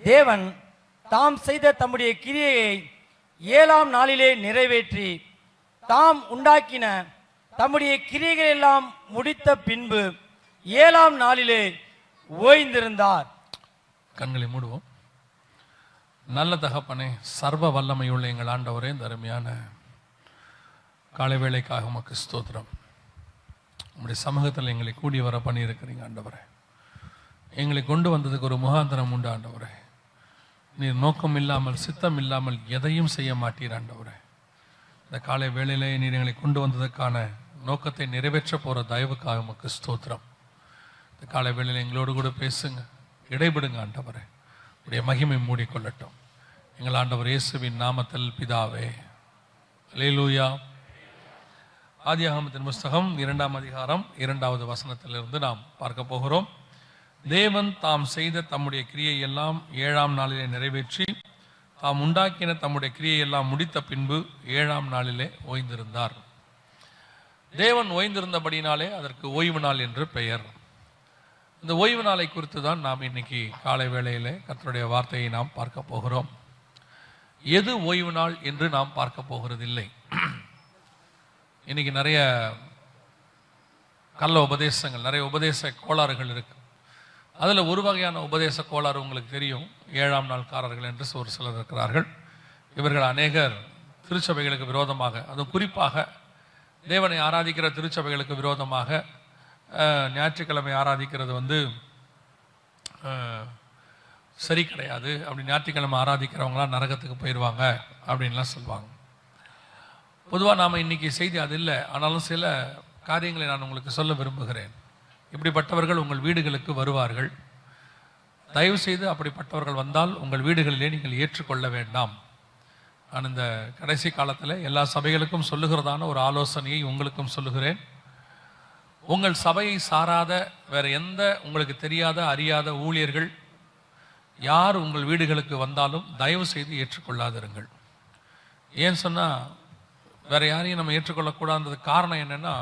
தேவன் தாம் செய்த தம்முடைய கிரியையை 7ஆம் நாளிலே நிறைவேற்றி தாம் உண்டாக்கின தம்முடைய கிரியைகள் எல்லாம் முடித்த பின்பு 7ஆம் நாளிலே ஓய்ந்திருந்தார். கண்களை மூடுவோம். நல்ல தகப்பனே, சர்வ வல்லமையுள்ள எங்கள் ஆண்டவரே, இந்த அருமையான காலை வேளைக்காக உமக்கு ஸ்தோத்திரம். உங்களுடைய சமூகத்தில் எங்களை கூடி வர பண்ணியிருக்கிறீங்க ஆண்டவரே. எங்களை கொண்டு வந்ததுக்கு ஒரு முகாந்திரம் உண்டு ஆண்டவரே. நீர் நோக்கம் இல்லாமல் சித்தம் இல்லாமல் எதையும் செய்ய மாட்டீர் ஆண்டவரே. இந்த காலை வேளையிலே நீர் எங்களை கொண்டு வந்ததுக்கான நோக்கத்தை நிறைவேற்ற போகிற தயவுக்காக உமக்கு ஸ்தோத்திரம். இந்த காலை வேளையில் எங்களோடு கூட பேசுங்க, இடைபடுங்க ஆண்டவரே. உடைய மகிமை மூடிக்கொள்ளட்டும். எங்கள் ஆண்டவர் இயேசுவின் நாமத்தில் பிதாவே, அல்லேலூயா. ஆதியாகமத்தின் புஸ்தகம் 2ஆம் அதிகாரம் 2வது வசனத்திலிருந்து நாம் பார்க்க போகிறோம். தேவன் தாம் செய்த தம்முடைய கிரியை எல்லாம் 7ஆம் நாளிலே நிறைவேற்றி தாம் உண்டாக்கின தம்முடைய கிரியை எல்லாம் முடித்த பின்பு 7ஆம் நாளிலே ஓய்ந்திருந்தார். தேவன் ஓய்ந்திருந்தபடினாலே அதற்கு ஓய்வு நாள் என்று பெயர். இந்த ஓய்வு நாளை குறித்து தான் நாம் இன்னைக்கு காலை வேளையிலே கர்த்தருடைய வார்த்தையை நாம் பார்க்க போகிறோம். எது ஓய்வு நாள் என்று நாம் பார்க்க போகிறதில்லை. இன்னைக்கு நிறைய கள்ள உபதேசங்கள், நிறைய உபதேச கோளாறுகள் இருக்கு. அதில் ஒரு வகையான உபதேச கோளாறு உங்களுக்கு தெரியும், 7ஆம் நாள்காரர்கள் என்று ஒரு சிலர் இருக்கிறார்கள். இவர்கள் அநேகர் திருச்சபைகளுக்கு விரோதமாக, அதுவும் குறிப்பாக தேவனை ஆராதிக்கிற திருச்சபைகளுக்கு விரோதமாக ஞாயிற்றுக்கிழமை ஆராதிக்கிறது சரி கிடையாது, அப்படி ஞாயிற்றுக்கிழமை ஆராதிக்கிறவங்களாம் நரகத்துக்கு போயிடுவாங்க அப்படின்லாம் சொல்லுவாங்க. பொதுவாக நாம் இன்னைக்கு செய்தி அது இல்லை. ஆனாலும் சில காரியங்களை நான் உங்களுக்கு சொல்ல விரும்புகிறேன். இப்படிப்பட்டவர்கள் உங்கள் வீடுகளுக்கு வருவார்கள். தயவு செய்து அப்படிப்பட்டவர்கள் வந்தால் உங்கள் வீடுகளிலே நீங்கள் ஏற்றுக்கொள்ள வேண்டாம். நான் இந்த கடைசி காலத்தில் எல்லா சபைகளுக்கும் சொல்லுகிறதான ஒரு ஆலோசனையை உங்களுக்கும் சொல்லுகிறேன். உங்கள் சபையை சாராத வேற எந்த உங்களுக்கு தெரியாத அறியாத ஊழியர்கள் யார் உங்கள் வீடுகளுக்கு வந்தாலும் தயவு செய்து ஏற்றுக்கொள்ளாதிருங்கள். ஏன்னு சொன்னால் வேற யாரையும் நம்ம ஏற்றுக்கொள்ளக்கூடாது. காரணம் என்னன்னா,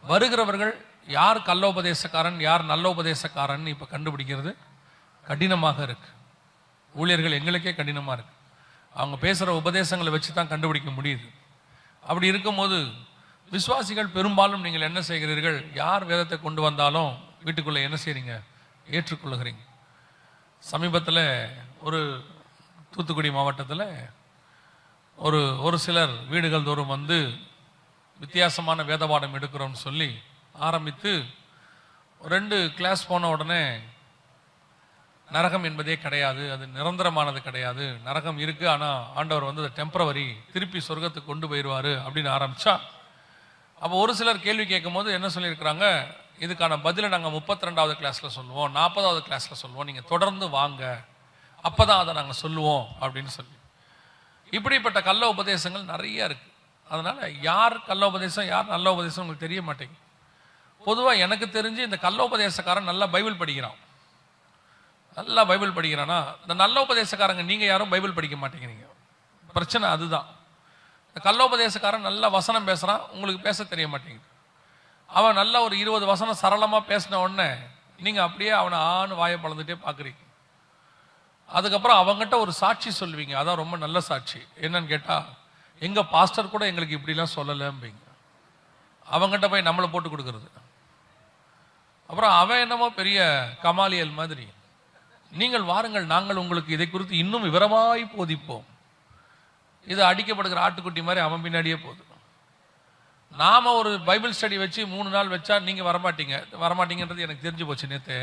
வருகிறவர்கள் யார் கள்ளோபதேசக்காரன் யார் நல்ல உபதேசக்காரன் இப்போ கண்டுபிடிக்கிறது கடினமாக இருக்கு. ஊழியர்கள் எங்களுக்கே கடினமாக இருக்கு. அவங்க பேசுகிற உபதேசங்களை வச்சு தான் கண்டுபிடிக்க முடியுது. அப்படி இருக்கும்போது விசுவாசிகள் பெரும்பாலும் நீங்கள் என்ன செய்கிறீர்கள், யார் வேதத்தை கொண்டு வந்தாலும் வீட்டுக்குள்ளே என்ன செய்கிறீங்க, ஏற்றுக்கொள்ளுகிறீங்க. சமீபத்தில் ஒரு தூத்துக்குடி மாவட்டத்தில் ஒரு சிலர் வீடுகள் தோறும் வித்தியாசமான வேத பாடம் எடுக்கிறோம்னு சொல்லி ஆரம்பித்து 2 கிளாஸ் போன உடனே நரகம் என்பதே கிடையாது, அது நிரந்தரமானது கிடையாது, நரகம் இருக்கு, ஆனால் ஆண்டவர் அது டெம்பரவரி, திருப்பி சொர்க்கத்துக்கு கொண்டு போயிடுவார் அப்படின்னு ஆரம்பிச்சா, அப்போ ஒரு சிலர் கேள்வி கேட்கும் போது என்ன சொல்லியிருக்கிறாங்க, இதுக்கான பதிலை நாங்கள் 32வது கிளாஸில் சொல்லுவோம், 40வது கிளாஸில் சொல்லுவோம், நீங்கள் தொடர்ந்து வாங்க, அப்போ தான் அதை நாங்கள் சொல்லுவோம் அப்படின்னு சொல்லி. இப்படிப்பட்ட கள்ள உபதேசங்கள் நிறைய இருக்கு. அதனால யார் கள்ள உபதேசம் யார் நல்ல உபதேசம் உங்களுக்கு தெரிய மாட்டேங்குது. பொதுவாக எனக்கு தெரிஞ்சு இந்த கள்ள உபதேசக்காரன் நல்லா பைபிள் படிக்கிறான். நல்லா பைபிள் படிக்கிறானா, இந்த நல்ல உபதேசக்காரங்க நீங்க யாரும் பைபிள் படிக்க மாட்டேங்கிறீங்க. பிரச்சனை அதுதான். இந்த கள்ள உபதேசக்காரன் நல்லா வசனம் பேசுறான், உங்களுக்கு பேச தெரிய மாட்டேங்குது. அவன் நல்லா ஒரு 20 வசனம் சரளமா பேசின உடனே நீங்க அப்படியே அவனை ஆணு வாயை பழந்துட்டே பாக்குறீங்க. அதுக்கப்புறம் அவங்ககிட்ட ஒரு சாட்சி சொல்லுவீங்க, அதான் ரொம்ப நல்ல சாட்சி. என்னன்னு கேட்டா, எங்க பாஸ்டர் கூட எங்களுக்கு இப்படிலாம் சொல்லலம்பீங்க. அவங்ககிட்ட போய் நம்மளை போட்டு கொடுக்கறது. அப்புறம் அவன் என்னமோ பெரிய கமாலியல் மாதிரி, நீங்கள் வாருங்கள், நாங்கள் உங்களுக்கு இதை குறித்து இன்னும் விவரமாய் போதிப்போம். இது அடிக்கப்படுகிற ஆட்டுக்குட்டி மாதிரி அவன் பின்னாடியே போகுது. நாம ஒரு பைபிள் ஸ்டடி வச்சு 3 நாள் வச்சா நீங்க வரமாட்டீங்கன்றது எனக்கு தெரிஞ்சு போச்சு நேத்து.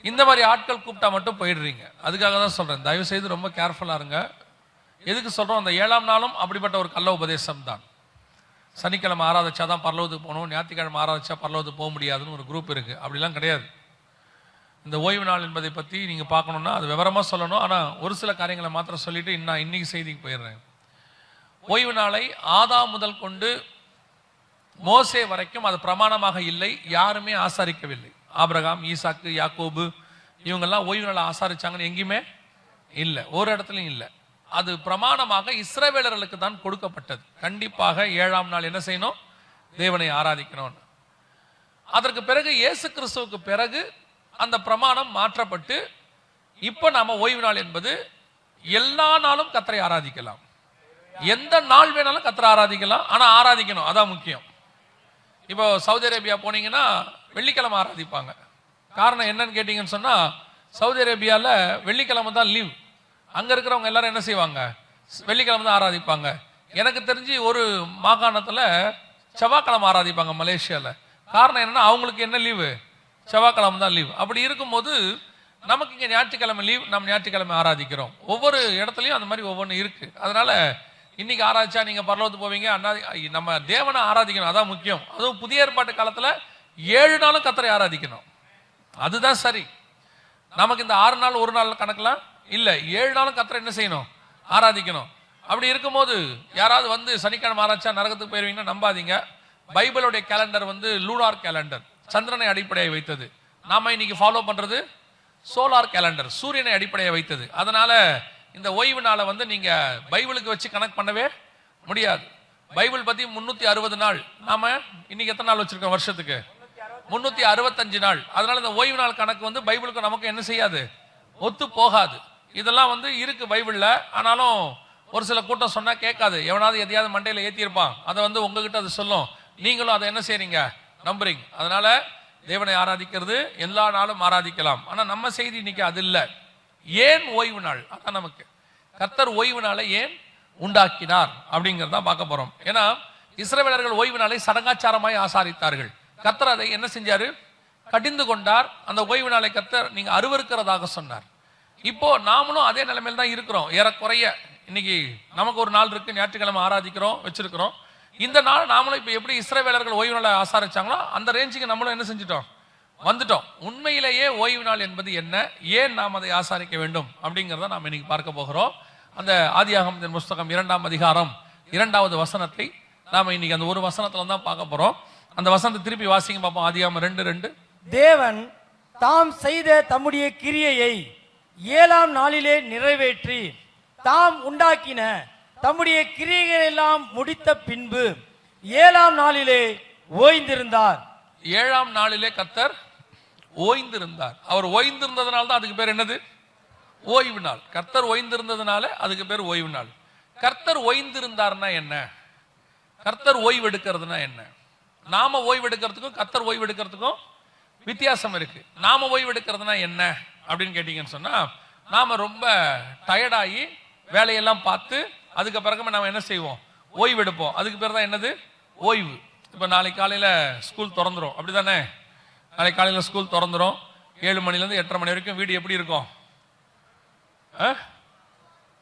இந்த மாதிரி ஆட்கள் கூப்பிட்டா மட்டும் போயிடுறீங்க. அதுக்காக தான் சொல்றேன், தயவு செய்து ரொம்ப கேர்ஃபுல்லா இருங்க. எதுக்கு சொல்றோம், அந்த 7ஆம் நாளும் அப்படிப்பட்ட ஒரு கள்ள உபதேசம் தான். சனிக்கிழமை ஆராதிச்சா தான் பரலோகத்துக்கு போகணும், ஞாயிற்றுக்கிழமை ஆராதிச்சா பரலோகத்துக்கு போக முடியாதுன்னு ஒரு குரூப் இருக்கு. அப்படிலாம் கிடையாது. இந்த ஓய்வு நாள் என்பதை பற்றி நீங்கள் பார்க்கணுன்னா அது விவரமாக சொல்லணும். ஆனால் ஒரு சில காரியங்களை மாத்திரம் சொல்லிட்டு நான் இன்னைக்கு செய்திக்கு போயிடுறேன். ஓய்வு நாளை ஆதாம் முதல் கொண்டு மோசே வரைக்கும் அது பிரமாணமாக இல்லை, யாருமே ஆசாரிக்கவில்லை. ஆபிரகாம், ஈசாக்கு, யாக்கோபு இவங்கெல்லாம் ஓய்வு நாளை ஆசாரிச்சாங்கன்னு எங்கேயுமே இல்லை, ஒரு இடத்துலையும் இல்லை. அது பிரமாணமாக இஸ்ரவேலர்களுக்கு தான் கொடுக்கப்பட்டது. கண்டிப்பாக 7ஆம் நாள் என்ன செய்யணும், தேவனை ஆராதிக்கணும். அதற்கு பிறகு இயேசு கிறிஸ்துவுக்கு பிறகு அந்த பிரமாணம் மாற்றப்பட்டு இப்போ நாம ஓய்வு நாள் என்பது எல்லா நாளும் கர்த்தரை ஆராதிக்கலாம். எந்த நாள் வேணாலும் கர்த்தரை ஆராதிக்கலாம். ஆனா ஆராதிக்கணும், அதான் முக்கியம். இப்போ சவுதி அரேபியா போனீங்கன்னா வெள்ளிக்கிழமை ஆராதிப்பாங்க. காரணம் என்னன்னு கேட்டீங்கன்னு சொன்னா, சவுதி அரேபியால வெள்ளிக்கிழமை தான் லீவ். அங்க இருக்கிறவங்க எல்லாரும் என்ன செய்வாங்க, வெள்ளிக்கிழமை தான் ஆராதிப்பாங்க. எனக்கு தெரிஞ்சு ஒரு மாகாணத்துல செவ்வாய்க்கிழமை ஆராதிப்பாங்க மலேசியால. காரணம் என்னன்னா, அவங்களுக்கு என்ன லீவு, செவ்வாய்க்கிழமை தான் லீவ். அப்படி இருக்கும்போது நமக்கு இங்க ஞாயிற்றுக்கிழமை லீவ், நம்ம ஞாயிற்றுக்கிழமை ஆராதிக்கிறோம். ஒவ்வொரு இடத்துலயும் அந்த மாதிரி ஒவ்வொன்று இருக்கு. அதனால இன்னைக்கு ஆராய்ச்சா நீங்க பரலோகத்துக்கு போவீங்க. நம்ம தேவனை ஆராதிக்கணும், அதான் முக்கியம். அதுவும் புதிய ஏற்பாட்டு காலத்துல 7 நாளும் கர்த்தரை ஆராதிக்கணும், அதுதான் சரி. நமக்கு இந்த 6 நாள் ஒரு நாள் கணக்கெல்லாம் இல்ல, 7 நாளும் கர்த்தரை என்ன செய்யணும், ஆராதிக்கணும். அப்படி இருக்கும்போது யாராவது வந்து சனிக்கிழமை ஆராய்ச்சா நரகத்துக்கு போயிருவீங்கன்னா நம்பாதீங்க. பைபிளுடைய கேலண்டர் வந்து லூனார் கேலண்டர், சந்திரனை அடிப்படையை வைத்தது. நாம இன்னைக்கு ஃபாலோ பண்றது சோலார் கேலண்டர், சூரியனை அடிப்படையை வைத்தது. அதனால இந்த ஓய்வு நாளை வந்து நீங்க பைபிளுக்கு வச்சு கணக்கு பண்ணவே முடியாது. பைபிள் பத்தி 360 நாள், நாம இன்னைக்கு எத்தனை நாள் வச்சிருக்கோம் வருஷத்துக்கு, 365 நாள். அதனால இந்த ஓய்வு நாள் கணக்கு வந்து பைபிளுக்கு நமக்கு என்ன செய்யாது, ஒத்து போகாது. இதெல்லாம் வந்து இருக்கு பைபிள்ல. ஆனாலும் ஒரு சில கூட்டம் சொன்னா கேட்காது. எவனாவது எதையாவது மண்டையில ஏத்தி இருப்பான், அதை வந்து உங்ககிட்ட அது சொல்லும், நீங்களும் அதை என்ன செய்றீங்க, நம்புறீங்க. அதனால தேவனை ஆராதிக்கிறது எல்லா நாளும் ஆராதிக்கலாம். ஆனா நம்ம செய்தி இன்னைக்கு அது இல்ல. ஏன் ஓய்வு நாள், அதான் நமக்கு. கர்த்தர் ஓய்வு நாளை ஏன் உண்டாக்கினார் அப்படிங்கறத பார்க்க போறோம். ஏன்னா இஸ்ரவேலர்கள் ஓய்வு நாளை சடங்காச்சாரமாய் ஆசாரித்தார்கள். கர்த்தர் அதை என்ன செஞ்சாரு, கடிந்து கொண்டார். அந்த ஓய்வு நாளை கர்த்தர் நீங்க அருவருக்கிறதாக சொன்னார். இப்போ நாமளும் அதே நிலைமையில தான் இருக்கிறோம். ஏறக்குறைய இன்னைக்கு நமக்கு ஒரு நாள் இருக்கு, ஞாயிற்றுக்கிழமை ஆராதிக்கிறோம், வச்சிருக்கிறோம். இந்த நாள் நாமளும் இப்ப எப்படி இஸ்ரவேலர்கள் ஓய்வு நாளை ஆசாரிச்சாங்களோ அந்த ரேஞ்சுக்கு நம்மளும் என்ன செஞ்சிட்டோம், வந்துட்டோம். உண்மையிலேயே ஓய்வு நாள் என்பது என்ன, ஏன் நாம் அதை ஆசாரிக்க வேண்டும் அப்படிங்கிறத நாம் இன்னைக்கு பார்க்க போகிறோம். அந்த ஆதியாகமத்தின் புஸ்தகம் 2ஆம் அதிகாரம் 2வது வசனத்தை நாம இன்னைக்கு அந்த ஒரு வசனத்துல தான் பார்க்க போறோம். அந்த வசனத்தை திருப்பி வாசிங்க பார்ப்போம். ஆதியாகமம் 2:2. தேவன் தாம் செய்த தம்முடைய கிரியையை 7ஆம் நாளிலே நிறைவேற்றி தாம் உண்டாக்கின தம்முடைய கிரியைகள் எல்லாம் முடித்த பின்பு 7ஆம் நாளிலே ஓய்ந்திருந்தார். 7ஆம் நாளிலே கர்த்தர் ஓய்ந்திருந்தார். அவர் ஓய்ந்திருந்ததுனால தான் அதுக்கு பேர் என்னது, ஓய்வு நாள். கர்த்தர் ஓய்ந்திருந்ததுனால அதுக்கு பேர் ஓய்வு நாள். கர்த்தர் ஓய்ந்திருந்தார்னா என்ன, கர்த்தர் ஓய்வு எடுக்கிறதுனா என்ன? நாம ஓய்வு எடுக்கிறதுக்கும் கர்த்தர் ஓய்வு எடுக்கிறதுக்கும் வித்தியாசம் இருக்கு. நாம ஓய்வு எடுக்கிறதுனா என்ன அப்படின்னு கேட்டீங்கன்னு சொன்னா, நாம ரொம்ப டயர்டாகி வேலையெல்லாம் பார்த்து அதுக்கு பிறகு நாம என்ன செய்வோம், ஓய்வு எடுப்போம். அதுக்கு பேர் தான் என்னது, ஓய்வு. இப்ப நாளைக்கு காலையில ஸ்கூல் திறந்துரும், அப்படிதானே? நாளைக்கு காலையில ஸ்கூல் திறந்துரும். 7 மணிலேருந்து 8:30 மணி வரைக்கும் வீடு எப்படி இருக்கும்,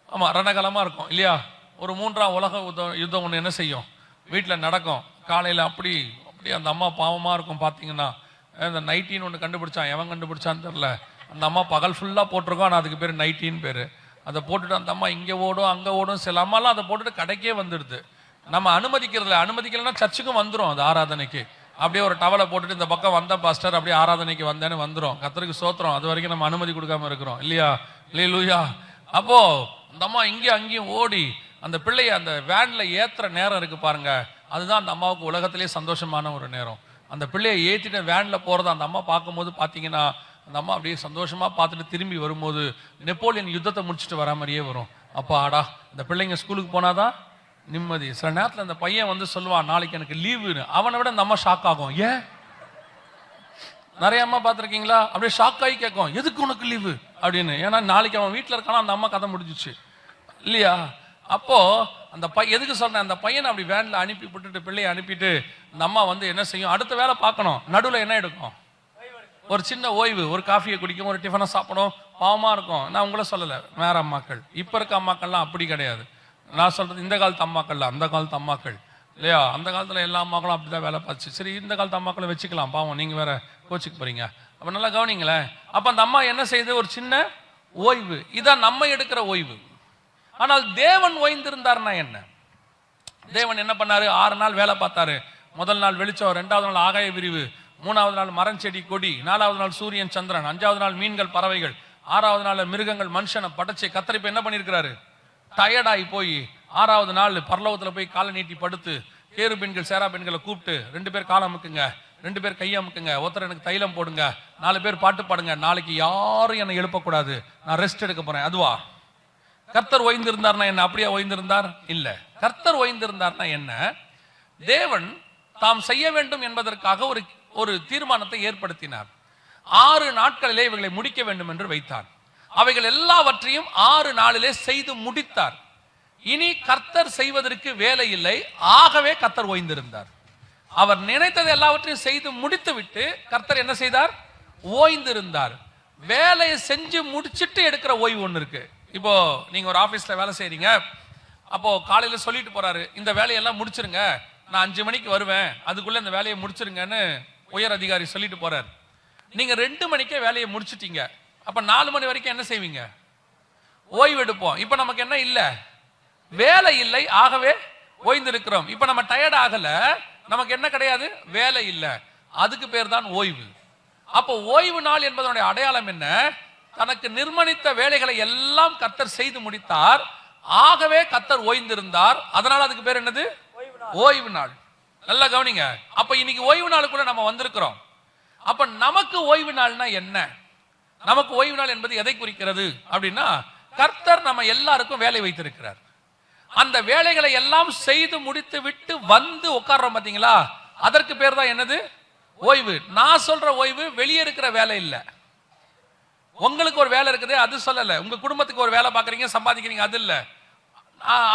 ஆமா ரணகலமா இருக்கும் இல்லையா? ஒரு 3ஆம் உலக யுத்தம் ஒன்று என்ன செய்யும், வீட்டில் நடக்கும். காலையில் அப்படி அந்த அம்மா பாவமாக இருக்கும். பார்த்தீங்கன்னா இந்த நைட்டின்னு ஒன்று கண்டுபிடிச்சான், எவன் கண்டுபிடிச்சான்னு தெரில. அந்த அம்மா பகல் ஃபுல்லாக போட்டிருக்கோம், ஆனால் அதுக்கு பேர் நைட்டின்னு பேர். அதை போட்டுட்டு அந்த அம்மா இங்கே ஓடும் அங்கே ஓடும். சில அம்மாலாம் அதை போட்டுட்டு கடைக்கே வந்துடுது. நம்ம அனுமதிக்கலைன்னா சர்ச்சுக்கும் வந்துடும். அது ஆராதனைக்கு அப்படியே ஒரு டவலை போட்டுட்டு இந்த பக்கம் வந்த பாஸ்டர் அப்படியே ஆராதனைக்கு வந்தேன்னு வந்துடும். கர்த்தருக்கு சோத்திரம். அது வரைக்கும் நம்ம அனுமதி கொடுக்காம இருக்கிறோம் இல்லையா? அல்லேலூயா. அப்போ அந்த அம்மா இங்கேயும் அங்கேயும் ஓடி அந்த பிள்ளைய அந்த வேன்ல ஏத்துற நேரம் இருக்கு பாருங்க, அதுதான் அந்த அம்மாவுக்கு உலகத்திலே சந்தோஷமான ஒரு நேரம். அந்த பிள்ளையை ஏற்றிட்டு வேன்ல போறத அந்த அம்மா பார்க்கும்போது பார்த்தீங்கன்னா, அந்த அம்மா அப்படியே சந்தோஷமா பார்த்துட்டு திரும்பி வரும்போது நெப்போலியன் யுத்தத்தை முடிச்சுட்டு வர மாதிரியே வரும். அப்பா ஆடா, இந்த பிள்ளைங்க ஸ்கூலுக்கு போனாதான் நிம்மதி. சில நேரத்தில் அந்த பையன் வந்து சொல்லுவான், நாளைக்கு எனக்கு லீவுன்னு. அவனை விட அந்த அம்மா ஷாக் ஆகும். ஏன், நிறைய அம்மா பார்த்துருக்கீங்களா, அப்படியே ஷாக் ஆகி கேட்கும், எதுக்கு உனக்கு லீவு அப்படின்னு. ஏன்னா நாளைக்கு அவன் வீட்டில் இருக்கானா, அந்த அம்மா கதை முடிஞ்சிச்சு இல்லையா? அப்போ அந்த எதுக்கு சொல்றேன், அந்த பையனை அப்படி வேன்ல அனுப்பி விட்டுட்டு பிள்ளையை அனுப்பிட்டு அந்த அம்மா வந்து என்ன செய்யும், அடுத்த வேலை பார்க்கணும். நடுவில் என்ன எடுக்கும், ஒரு சின்ன ஓய்வு, ஒரு காஃபியை குடிக்கும், ஒரு டிஃபனை சாப்பிடும். பாவமா இருக்கும். நான் உங்களை சொல்லலை, வேற அம்மாக்கள். இப்ப இருக்க அம்மாக்கள்லாம் அப்படி கிடையாது. நான் சொல்றது இந்த காலத்து அம்மாக்கள்ல, அந்த காலத்து அம்மாக்கள் இல்லையா? அந்த காலத்துல எல்லா அம்மாக்களும் அப்படிதான் வேலை பார்த்துச்சு. சரி, இந்த காலத்து அம்மாக்களை வச்சுக்கலாம், பாவம் நீங்க வேற கோச்சுக்கு போறீங்க. அப்ப நல்லா கவனிங்களேன். அப்ப அந்த அம்மா என்ன செய்யுது, ஒரு சின்ன ஓய்வு. இதான் நம்ம எடுக்கிற ஓய்வு. ஆனால் தேவன் ஓய்ந்திருந்தார்னா என்ன? தேவன் என்ன பண்ணாரு, 6 நாள் வேலை பார்த்தாரு. முதல் நாள் வெளிச்சம், 2வது நாள் ஆகாய விரிவு, 3வது நாள் மரம் செடி கொடி, 4வது நாள் சூரியன் சந்திரன், 5வது நாள் மீன்கள் பறவைகள், 6வது நாள் மிருகங்கள் மனுஷனை படைச்சு. கத்தரிப்பு என்ன பண்ணிருக்கிறாரு, டயர்டாகி போய் 6வது நாள் பரலோகத்துல போய் காலை நீட்டி படுத்து கேருபீன்கள் சேராபீன்களை கூப்பிட்டு 2 பேர் காலை அமுக்குங்க, 2 பேர் கையமுக்குங்க, ஒருத்தர் எனக்கு தைலம் போடுங்க, 4 பேர் பாட்டு பாடுங்க, நாளைக்கு யாரும் என்னை எழுப்பக்கூடாது, நான் ரெஸ்ட் எடுக்க போறேன். அதுவா? கர்த்தர் ஓய்ந்திருந்தார்னா என்ன? அப்படியே ஓய்ந்திருந்தார் இல்ல. கர்த்தர் ஓய்ந்திருந்தார்னா என்ன? தேவன் தாம் செய்ய வேண்டும் என்பதற்காக ஒரு தீர்மானத்தை ஏற்படுத்தினார். 6 நாட்களிலே இவைகளை முடிக்க வேண்டும் என்று வைத்தார். அவைகள் எல்லாவற்றையும் 6 நாளிலே செய்து முடித்தார். இனி கர்த்தர் செய்வதற்கு வேலை இல்லை, ஆகவே கர்த்தர் ஓய்ந்திருந்தார். அவர் நினைத்தது எல்லாவற்றையும் செய்து முடித்து விட்டு கர்த்தர் என்ன செய்தார்? ஓய்ந்திருந்தார். வேலையை செஞ்சு முடிச்சிட்டு எடுக்கிற ஓய்வு ஒன்று இருக்கு. இப்போ நீங்க ஒரு ஆபீஸ்ல வேலை செய்றீங்க, அப்போ காலையில சொல்லிட்டு போறாரு, இந்த வேலையெல்லாம் முடிச்சிருங்க, நான் 5 மணிக்கு வருவேன், அதுக்குள்ள இந்த வேலையை முடிச்சிருங்கன்னு உயர் அதிகாரி சொல்லிட்டு போறாரு. நீங்க 2 மணிக்கே வேலையை முடிச்சிட்டீங்க. அப்ப 4 மணி வரைக்கும் என்ன செய்வீங்க? ஓய்வு எடுப்போம். இப்ப நமக்கு என்ன இல்ல? வேலை இல்லை, ஆகவே ஓய்ந்திருக்கிறோம். இப்ப நம்ம டயர்ட் ஆகல, நமக்கு என்ன கிடையாது? வேலை இல்ல. அதுக்கு பேர் தான் ஓய்வு. அப்போ ஓய்வு நாள் என்பதனுடைய அடையாளம் என்ன? தனக்கு நிர்மணித்த வேலைகளை எல்லாம் கர்த்தர் செய்து முடித்தார், ஆகவே கர்த்தர் ஓய்ந்திருந்தார். அதனால அதுக்கு பேர் என்னது? ஓய்வு நாள். நல்லா கவனிங்க. அப்ப இன்னைக்கு ஓய்வு நாளுக்குள்ள நம்ம வந்திருக்கிறோம். அப்ப நமக்கு ஓய்வு நாள்னா என்ன? நமக்கு ஓய்வு நாள் என்பது எதை குறிக்கிறது அப்படின்னா, கர்த்தர் நம்ம எல்லாருக்கும் வேலை வைத்திருக்கிறார். அந்த வேலைகளை எல்லாம் செய்து முடித்து விட்டு வந்து உட்கார்றோம் பாத்தீங்களா, அதற்கு பேர் தான் என்னது? ஓய்வு. நான் சொல்ற ஓய்வு வெளியே இருக்கிற வேலை இல்ல. உங்களுக்கு ஒரு வேலை இருக்குது, அது சொல்லல. உங்க குடும்பத்துக்கு ஒரு வேலை பாக்குறீங்க, சம்பாதிக்கிறீங்க, அது இல்ல.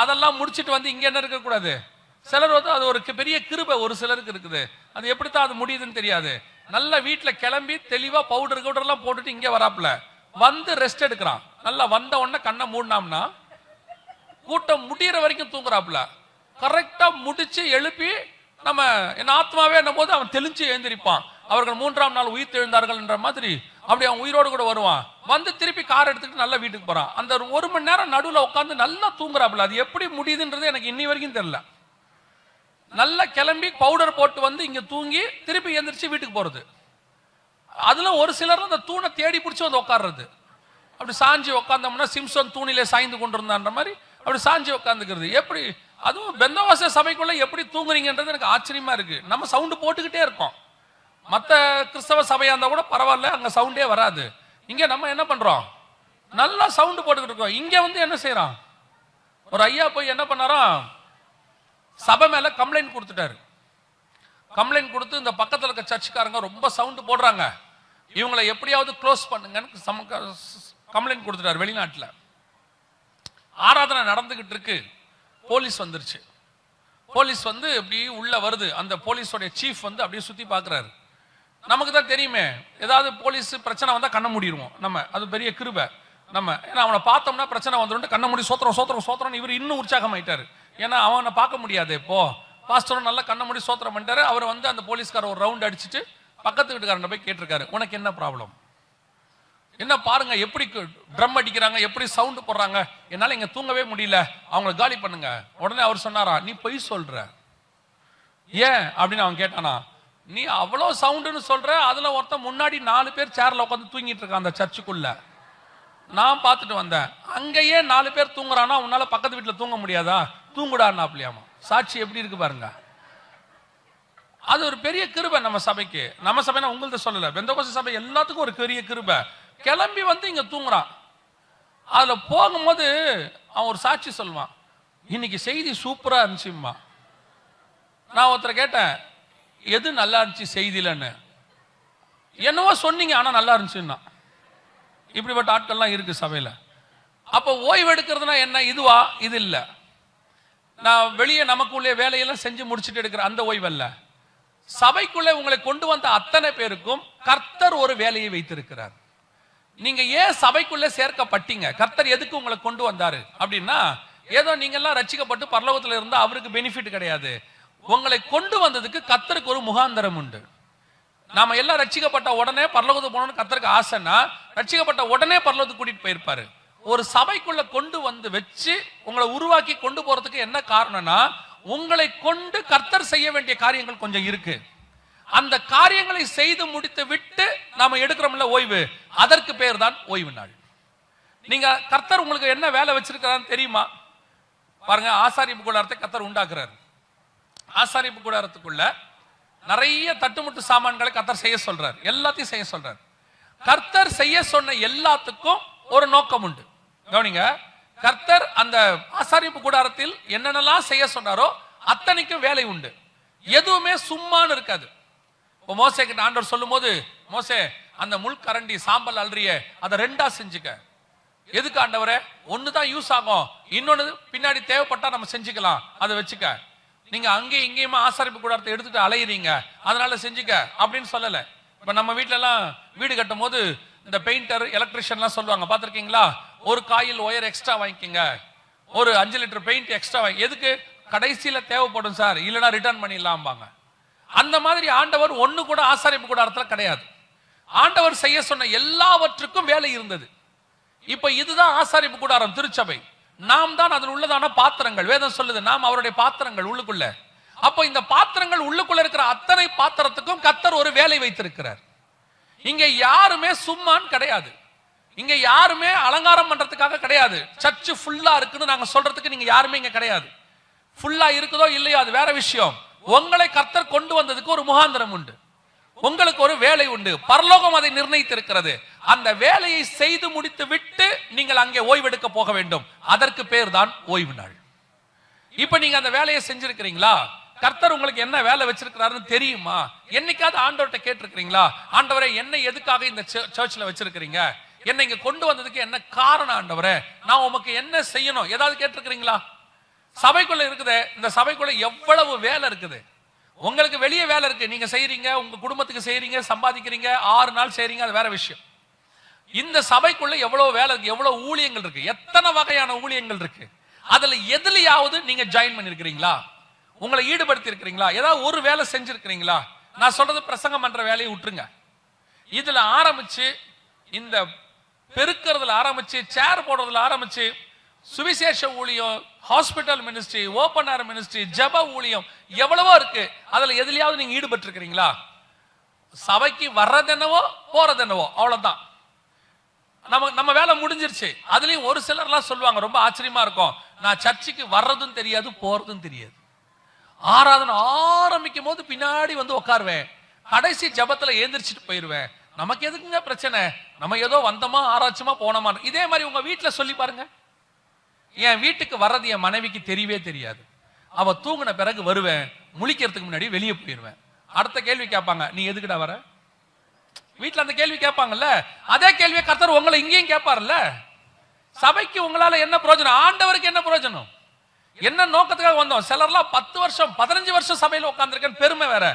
அதெல்லாம் முடிச்சிட்டு வந்து இங்க என்ன இருக்க கூடாது. சிலர் வந்து அது ஒரு பெரிய கிருபை ஒரு சிலருக்கு இருக்குது. அது எப்படித்தான் அது முடியுதுன்னு தெரியாது. நல்ல வீட்டுல கிளம்பி தெளிவா பவுடர் எல்லாம் போட்டுட்டு இங்க வராப்புல வந்து ரெஸ்ட் எடுக்கிறான். நல்லா வந்த உடனே கண்ணை மூடினாம்னா கூட்டம் முடிகிற வரைக்கும் தூங்குறாப்புல. கரெக்டா முடிச்சு எழுப்பி நம்ம என் ஆத்மாவே என்னும் போது அவன் தெளிஞ்சு எழுந்திருப்பான். அவர்கள் 3ஆம் நாள் உயிர் தெழுந்தார்கள் என்ற மாதிரி அப்படி அவன் உயிரோடு கூட வருவான். வந்து திருப்பி கார் எடுத்துக்கிட்டு நல்லா வீட்டுக்கு போறான். அந்த 1 மணி நேரம் நடுவில் உட்காந்து நல்லா தூங்குறாப்புல. அது எப்படி முடியுதுன்றது எனக்கு இன்னி வரைக்கும் தெரியல. நல்லா கிளம்பி பவுடர் போட்டு வந்து இங்க தூங்கி திருப்பி எந்திரிச்சு வீட்டுக்கு போறது. அதுல ஒரு சிலர் அந்த தூணை தேடி பிடிச்சி வந்து உட்கார்றது. அப்படி சாஞ்சி உட்காந்தோம்னா சிம்சன் தூணிலே சாய்ந்து கொண்டிருந்தான்ற மாதிரி அப்படி சாஞ்சி உட்காந்துக்கிறது. எப்படி? அதுவும் பெந்தவாச சபைக்குள்ள எப்படி தூங்குறீங்கன்றது எனக்கு ஆச்சரியமா இருக்கு. நம்ம சவுண்டு போட்டுக்கிட்டே இருக்கோம். மற்ற கிறிஸ்தவ சபையா இருந்தா கூட பரவாயில்ல, அங்க சவுண்டே வராது. இங்க நம்ம என்ன பண்றோம்? நல்லா சவுண்டு போட்டுக்கிட்டு இருக்கோம். இங்க வந்து என்ன செய்யறோம்? ஒரு ஐயா போய் என்ன பண்ணாராம், சபை மேல கம்ப்ளைண்ட் கொடுத்துட்டாரு. கம்ப்ளைண்ட் கொடுத்து இந்த பக்கத்துல இருக்க சர்ச்சுக்காரங்க ரொம்ப சவுண்டு போடுறாங்க, இவங்களை எப்படியாவது க்ளோஸ் பண்ணுங்கன்னு கம்ப்ளைண்ட் கொடுத்துட்டாரு. வெளிநாட்டுல ஆராதனை நடந்துகிட்டு இருக்கு, போலீஸ் வந்துருச்சு. போலீஸ் வந்து இப்படி உள்ள வருது. அந்த போலீஸோட சீஃப் வந்து அப்படியே சுத்தி பாக்குறாரு. நமக்கு தான் தெரியுமே, ஏதாவது போலீஸ் பிரச்சனை வந்தா கண்ண மூடிடுவோம் நம்ம. அது பெரிய கிருபை நம்ம. ஏன்னா அவனை பார்த்தோம்னா பிரச்சனை வந்துடும், கண்ண மூடி சோத்திரம் சோத்திரம் சோத்திரம். இவர் இன்னும் உற்சாகமாயிட்டாரு. ஏன்னா அவனை பார்க்க முடியாது. இப்போ பாஸ்டரும் நல்லா கண்ண மூடி சோத்திரம் பண்ணிட்டாரு. அவர் வந்து அந்த போலீஸ்கார ஒரு ரவுண்ட் அடிச்சுட்டு பக்கத்து வீட்டுக்காரன் போய் கேட்டிருக்காரு, உனக்கு என்ன ப்ராப்ளம்? என்ன பாருங்க எப்படி ட்ரம் அடிக்கிறாங்க, எப்படி சவுண்ட் போடுறாங்க, என்னால இங்க தூங்கவே முடியல, அவங்களை காலி பண்ணுங்க. உடனே அவர் சொன்னாரா, நீ பொய் சொல்ற. ஏன் அப்படின்னு அவன் கேட்டானா, நீ அவ்வளவு சவுண்டுன்னு சொல்ற, அதுல ஒருத்தன் முன்னாடி 4 பேர் சேர்ல உட்காந்து தூங்கிட்டு இருக்கான் அந்த சர்ச்சுக்குள்ள. நான் பார்த்துட்டு வந்தேன். அங்கேயே 4 பேர் தூங்குறானா, உன்னால பக்கத்து வீட்டுல தூங்க முடியாதா? தூங்குடான்னாப்லையாமா. சாட்சி எப்படி இருக்கு பாருங்க. அது ஒரு பெரிய கிருபை நம்ம சபைக்கு. நம்ம சபைனா உங்கள்ட்ட சொல்லல, பெந்தகோஸ்தே சபை எல்லாத்துக்கும் ஒரு பெரிய கிருபை. கிளம்பி வந்து இங்க தூங்குறான். அதுல போகும்போது அவன் ஒரு சாட்சி சொல்லுவான், இன்னைக்கு செய்தி சூப்பரா இருந்துச்சுமா. நான் ஒருத்தரை கேட்டேன், எது நல்லா இருந்துச்சு செய்திலன்னு. என்னவோ சொன்னீங்க, ஆனா நல்லா இருந்துச்சுன்னா. இப்படிப்பட்ட ஆட்கள்லாம் இருக்கு சபையில. அப்ப ஓய்வு எடுக்கிறதுனா என்ன? இதுவா? இது இல்ல. நான் வெளியே நமக்குள்ளே வேலையெல்லாம் செஞ்சு முடிச்சுட்டு எடுக்கிற அந்த ஓய்வு அல்ல. சபைக்குள்ளே உங்களை கொண்டு வந்த அத்தனை பேருக்கும் கர்த்தர் ஒரு வேலையை வைத்திருக்கிறார். நீங்க ஏன் சபைக்குள்ளே சேர்க்கப்பட்டீங்க? கர்த்தர் எதுக்கு உங்களை கொண்டு வந்தாரு அப்படின்னா, ஏதோ நீங்க எல்லாம் ரட்சிக்கப்பட்டு பரலோகத்துல இருந்தா அவருக்கு பெனிஃபிட் கிடையாது. உங்களை கொண்டு வந்ததுக்கு கர்த்தருக்கு ஒரு முகாந்தரம் உண்டு. நாம எல்லாம் ரட்சிக்கப்பட்ட உடனே பரலோகத்துக்கு போகணும்னு கர்த்தருக்கு ஆசைன்னா, ரட்சிக்கப்பட்ட உடனே பரலோகத்துக்கு கூட்டிட்டு போயிருப்பாரு. ஒரு சபைக்குள்ள கொண்டு வந்து வச்சு உங்களை உருவாக்கி கொண்டு போறதுக்கு என்ன காரணம்னா, உங்களை கொண்டு கர்த்தர் செய்ய வேண்டிய காரியங்கள் கொஞ்சம் இருக்கு. அந்த காரியங்களை செய்து முடித்து விட்டு நாம எடுக்கிறோம்ல ஓய்வு, அதற்கு பேர் தான் ஓய்வு நாள். நீங்க கர்த்தர் உங்களுக்கு என்ன வேலை வச்சிருக்கிறான்னு தெரியுமா? பாருங்க, ஆசாரிப்பு கூடாரத்தை கர்த்தர் உண்டாக்குறாரு. ஆசாரிப்பு கூடாரத்துக்குள்ள நிறைய தட்டுமுட்டு சாமான்களை கர்த்தர் செய்ய சொல்றார், எல்லாத்தையும் செய்ய சொல்றார். கர்த்தர் செய்ய சொன்ன எல்லாத்துக்கும் ஒரு நோக்கம் உண்டு. கவனிங்க, கர்த்தர் அந்த ஆசாரிப்பு கூடாரத்தில் என்னென்னலாம் செய்ய சொன்னாரோ அத்தனைக்கும் வேலை உண்டு. எதுவுமே சும்மான்னு இருக்காது. இப்போ மோசே கிட்ட ஆண்டவர் சொல்லும் போது, மோசே அந்த முள் கரண்டி சாம்பல் அல்றிய அதை 2ஆ செஞ்சுக்க. எதுக்கு ஆண்டவரே? ஒண்ணுதான் யூஸ் ஆகும், இன்னொன்னு பின்னாடி தேவைப்பட்டா நம்ம செஞ்சுக்கலாம், அதை வச்சுக்க. நீங்க அங்கேயும் இங்கேயுமா ஆசாரிப்பு கூடாரத்தை எடுத்துட்டு அலையிறீங்க, அதனால செஞ்சுக்க அப்படின்னு சொல்லல. இப்ப நம்ம வீட்டுல எல்லாம் வீடு கட்டும் போது இந்த பெயிண்டர் எலக்ட்ரிஷியன்லாம் சொல்லுவாங்க, பார்த்திருக்கீங்களா? ஒரு காயில் ஒயர் எக்ஸ்ட்ரா வாங்கிக்கங்க, ஒரு 5 லிட்டர் பெயிண்ட் எக்ஸ்ட்ரா வாங்கி. எதுக்கு? கடைசியில தேவைப்படும் சார், இல்லைன்னா ரிட்டர்ன் பண்ணிடலாம்பாங்க. அந்த மாதிரி ஆண்டவர் ஒண்ணு கூட ஆசாரிப்பு கூடாரத்துல கிடையாது. ஆண்டவர் செய்ய சொன்ன எல்லாவற்றுக்கும் வேலை இருந்தது. இப்ப இதுதான் ஆசாரிப்பு கூடாரம், திருச்சபை. நாம் தான் அதில் உள்ளதான பாத்திரங்கள். வேதம் சொல்லுது நாம் அவருடைய பாத்திரங்கள் உள்ளுக்குள்ள. அப்போ இந்த பாத்திரங்கள் உள்ளுக்குள்ள இருக்கிற அத்தனை பாத்திரத்துக்கும் கர்த்தர் ஒரு வேலை வைத்திருக்கிறார். இங்க யாருமே சும்மான் கிடையாது, இங்க யாருமே அலங்காரம் பண்றதுக்காக கிடையாது. சர்ச்சு ஃபுல்லா இருக்குன்னு நாங்க சொல்றதுக்கு நீங்க யாருமே இங்க கிடையாது. ஃபுல்லா இருக்குதோ இல்லையோ அது வேற விஷயம். உங்களை கர்த்தர் கொண்டு வந்ததுக்கு ஒரு முகாந்திரம் உண்டு, உங்களுக்கு ஒரு வேலை உண்டு. பரலோகம் அதை நிர்ணயித்திருக்கிறது. அந்த வேலையை செய்து முடித்து விட்டு நீங்கள் அங்கே ஓய்வெடுக்க போக வேண்டும். அதற்கு பேர் தான் ஓய்வு நாள். இப்ப நீங்க அந்த வேலையை செஞ்சிருக்கிறீங்களா? கர்த்தர் உங்களுக்கு என்ன வேலை வச்சிருக்கிறாருன்னு தெரியுமா? என்னைக்காவது ஆண்டவர்கிட்ட கேட்டிருக்கிறீங்களா, ஆண்டவரே என்னை எதுக்காக இந்த சர்ச்ல வச்சிருக்கிறீங்க, என்னை இங்க கொண்டு வந்ததுக்கு என்ன காரணம் ஆண்டவரே, நான் உமக்கு என்ன செய்யணும், ஏதாவது கேட்டிருக்கிறீங்களா? சபைக்குள்ள இருக்குது, இந்த சபைக்குள்ள எவ்வளவு வேலை இருக்குது. உங்களுக்கு வெளியே வேலை இருக்கு, நீங்க செய்யறீங்க, உங்க குடும்பத்துக்கு செய்யறீங்க, சம்பாதிக்கிறீங்க, 6 நாள் செய்றீங்க, அது வேற விஷயம். இந்த சபைக்குள்ள எவ்வளவு வேலை இருக்கு, எவ்வளவு ஊழியங்கள் இருக்கு, எத்தனை வகையான ஊழியங்கள் இருக்கு. அதுல எதுலயாவது நீங்க ஜாயின் பண்ணிருக்கிறீங்களா? உங்களை ஈடுபடுத்தி இருக்கிறீங்களா? ஏதாவது ஒரு வேலை செஞ்சிருக்கிறீங்களா? நான் சொல்றது பிரசங்கம் பண்ற வேலையை விட்டுருங்க. இதுல ஆரம்பிச்சு, இந்த பெருக்கிறதுல ஆரம்பிச்சு, சேர் போடுறதுல ஆரம்பிச்சு, சுவிசேஷ ஊழியம், ஹாஸ்பிட்டல் மினிஸ்ட்ரி, ஓபன் ஏர் மினிஸ்ட்ரி, ஜெப ஊழியம், எவ்வளவோ இருக்கு. அதுல எதுலயாவது நீங்க ஈடுபட்டு இருக்கிறீங்களா? சபைக்கு வர்றதென்னவோ போறதென்னவோ அவ்வளவுதான். நம்ம வேலை முடிஞ்சிருச்சு. அதுலயும் ஒரு சிலர்லாம் சொல்லுவாங்க, ரொம்ப ஆச்சரியமா இருக்கும், நான் சர்ச்சுக்கு வர்றதும் தெரியாது போறதும் தெரியாது. ஆராதனை ஆரம்பிக்கும் போது பின்னாடி வந்து உட்காருவேன், கடைசி ஜபத்துல ஏந்திரிச்சிட்டு போயிருவேன். நமக்கு எதுக்குங்க பிரச்சனை, நம்ம ஏதோ வந்தோமா ஆராய்ச்சியமா போனோமா. இதே மாதிரி உங்க வீட்டுல சொல்லி பாருங்க. என் வீட்டுக்கு வர்றது என் மனைவிக்கு தெரியவே தெரியாது. அவ தூங்கின பிறகு வருவேன், முழிக்கிறதுக்கு முன்னாடி வெளியே போயிருவேன். அடுத்த கேள்வி கேட்பாங்க, நீ எதுக்குடா வர? வீட்டுல அந்த கேள்வி கேட்பாங்கல்ல, அதே கேள்வியை கர்த்தர் உங்களை இங்கேயும் கேட்பார்ல. சபைக்கு உங்களால என்ன பிரயோஜனம், ஆண்டவருக்கு என்ன பிரயோஜனம், என்ன நோக்கத்துக்காக வந்தோம்? சிலர்லாம் 10 வருஷம் 15 வருஷம் சபையில உட்கார்ந்துருக்கேன், பெருமை வேற.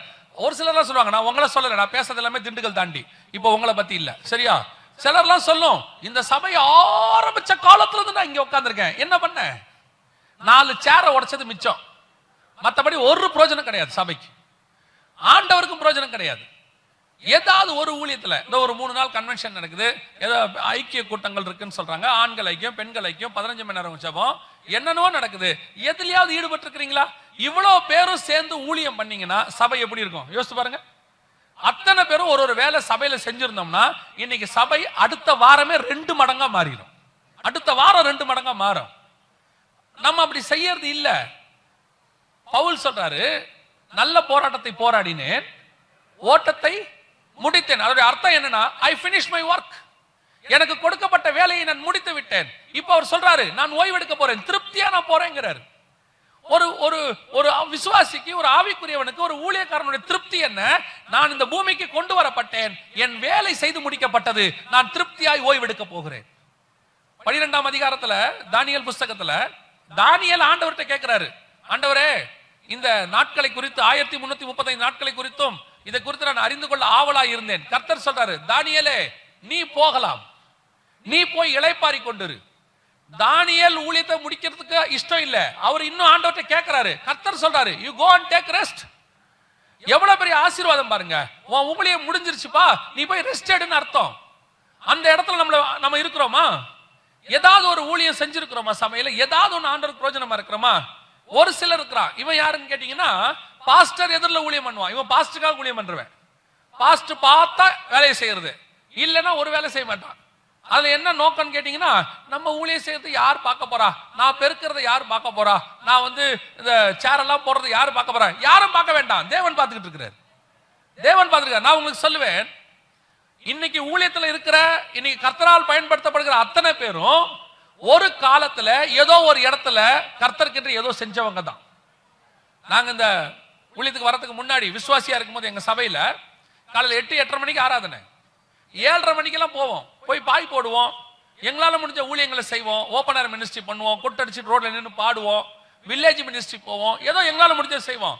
ஒரு சிலர்லாம் சொல்லுவாங்க, நான் உங்களை சொல்லல, நான் பேசுறது எல்லாமே திண்டுக்கல் தாண்டி, இப்போ உங்களை பத்தி இல்ல, சரியா? சிலர்லாம் சொல்லும், இந்த சபை ஆரம்பிச்ச காலத்துல இருந்து நான் இங்க உட்கார்ந்துருக்கேன், என்ன பண்ண? 4 சேரை உடைச்சது மிச்சம், மற்றபடி ஒரு பிரயோஜனம் கிடையாது சபைக்கு, ஆண்டவருக்கும் பிரயோஜனம் கிடையாது. ஏதாவது ஒரு ஊழியத்துல இந்த ஒரு 3 நாள் கன்வென்ஷன் நடக்குது, ஏதோ ஐக்கிய கூட்டங்கள் இருக்குன்னு சொல்றாங்க, ஆண்கள் ஐக்கியம், பெண்கள் ஐக்கியம், 15 மணி நேரம் ஜெபம், என்னென்னவோ நடக்குது. எதுலயாவது ஈடுபட்டு இருக்கிறீங்களா? இவ்வளவு பேரும் சேர்ந்து ஊழியம் பண்ணீங்கன்னா சபை எப்படி இருக்கும் யோசிச்சு பாருங்க. அத்தனை பேரும் ஒரு வேலை சபையில செஞ்சிருந்தோம்னா இன்னைக்கு சபை அடுத்த வாரமே 2 மடங்கா மாறிடும். அடுத்த வாரம் 2 மடங்கா மாறும். நம்ம அப்படி செய்யறது இல்ல. பவுல் சொல்றாரு, நல்ல போராட்டத்தை போராடினேன், ஓட்டத்தை முடித்தேன். அதோட அர்த்தம் என்னன்னா, ஐ finish my work. எனக்கு கொடுக்கப்பட்ட வேலையை நான் முடித்து விட்டேன். இப்ப அவர் சொல்றாரு, நான் ஓய்வெடுக்க போறேன், திருப்தியா நான் போறேங்கிறார். ஒரு ஒரு ஒரு விசுவாசிக்கு, ஒரு ஆவிக்குரியவனுக்கு, ஒரு ஊழியக்காரனுடைய திருப்தி என்ன? நான் இந்த பூமிக்கு கொண்டு வரப்பட்டேன், என் வேலை செய்து முடிக்கப்பட்டது, நான் திருப்தியாய் ஓய்வெடுக்க போகிறேன். 12ஆம் அதிகாரத்துல தானியேல் புஸ்தகத்துல தானியேல் ஆண்டவர்கிட்ட கேட்கிறாரு, ஆண்டவரே இந்த நாட்களை குறித்து 1335 நாட்களை குறித்தும் இதை குறித்து நான் அறிந்து கொள்ள ஆவலா இருந்தேன். கர்த்தர் சொல்றாரு, தானியேலே நீ போகலாம், நீ போய் இளைப்பாரி கொண்டிரு. தானியேல் ஊழியத்தை முடிக்கிறதுக்கு இஷ்டம் இல்ல, அவர் இன்னும் ஆண்டவர்கிட்ட கேட்கிறாரு. கர்த்தர் சொல்றாரு, you go and take rest. எவ்வளவு பெரிய ஆசீர்வாதம் பாருங்க. உன் ஊழியம் முடிஞ்சிருச்சுப்பா, நீ போய் ரெஸ்ட் எடுன்னு அர்த்தம். அந்த இடத்துல நம்ம இருக்கிறோமா? ஏதாவது ஒரு ஊழியம் செஞ்சிருக்கிறோமா? சபையில ஏதாவது ஒன்று ஆண்டவருக்கு பிரயோஜனமா இருக்கிறோமா? ஒரு சிலர் இருக்கிறான், இவன் யாருன்னு கேட்டீங்கன்னா, பாஸ்டர் எதிரில் ஊழியம் பண்ணுவான், இவன் பாஸ்டருக்காக ஊழியம் பண்றவன். பாஸ்டர் பார்த்தா வேலையை செய்யறது, இல்லைன்னா ஒரு வேலை செய்ய மாட்டான். அதுல என்ன நோக்கம்னு கேட்டீங்கன்னா, நம்ம ஊழியம் செய்யறது யார் பார்க்க போறா, நான் பெருக்கிறத யார் பார்க்க போறா, நான் இந்த சேரெல்லாம் போடுறது யார் பார்க்க போறா? யாரும் பார்க்க வேண்டாம், தேவன் பார்த்துக்கிட்டு இருக்கிறார். தேவன் பார்த்திருக்கார். நான் உங்களுக்கு சொல்லுவேன், இன்னைக்கு ஊழியத்தில் இருக்கிற, இன்னைக்கு கர்த்தரால் பயன்படுத்தப்படுகிற அத்தனை பேரும் ஒரு காலத்துல ஏதோ ஒரு இடத்துல கர்த்தருக்கு ஏதோ செஞ்சவங்க தான். நாங்க இந்த ஊழியத்துக்கு வரதுக்கு முன்னாடி விசுவாசியா இருக்கும்போது எங்க சபையில காலையில் 8-8:30 மணிக்கு ஆராதனை, 7:30 மணிக்கெல்லாம் போவோம், போய் பாய் போடுவோம், எங்களால முடிஞ்ச ஊழியங்களை செய்வோம், ஓப்பனர் மினிஸ்ட்ரி பண்ணுவோம், கொட்டடிச்சு ரோட்ல நின்று பாடுவோம், வில்லேஜ் மினிஸ்ட்ரி போவோம், ஏதோ எங்களால முடிஞ்ச செய்வோம்.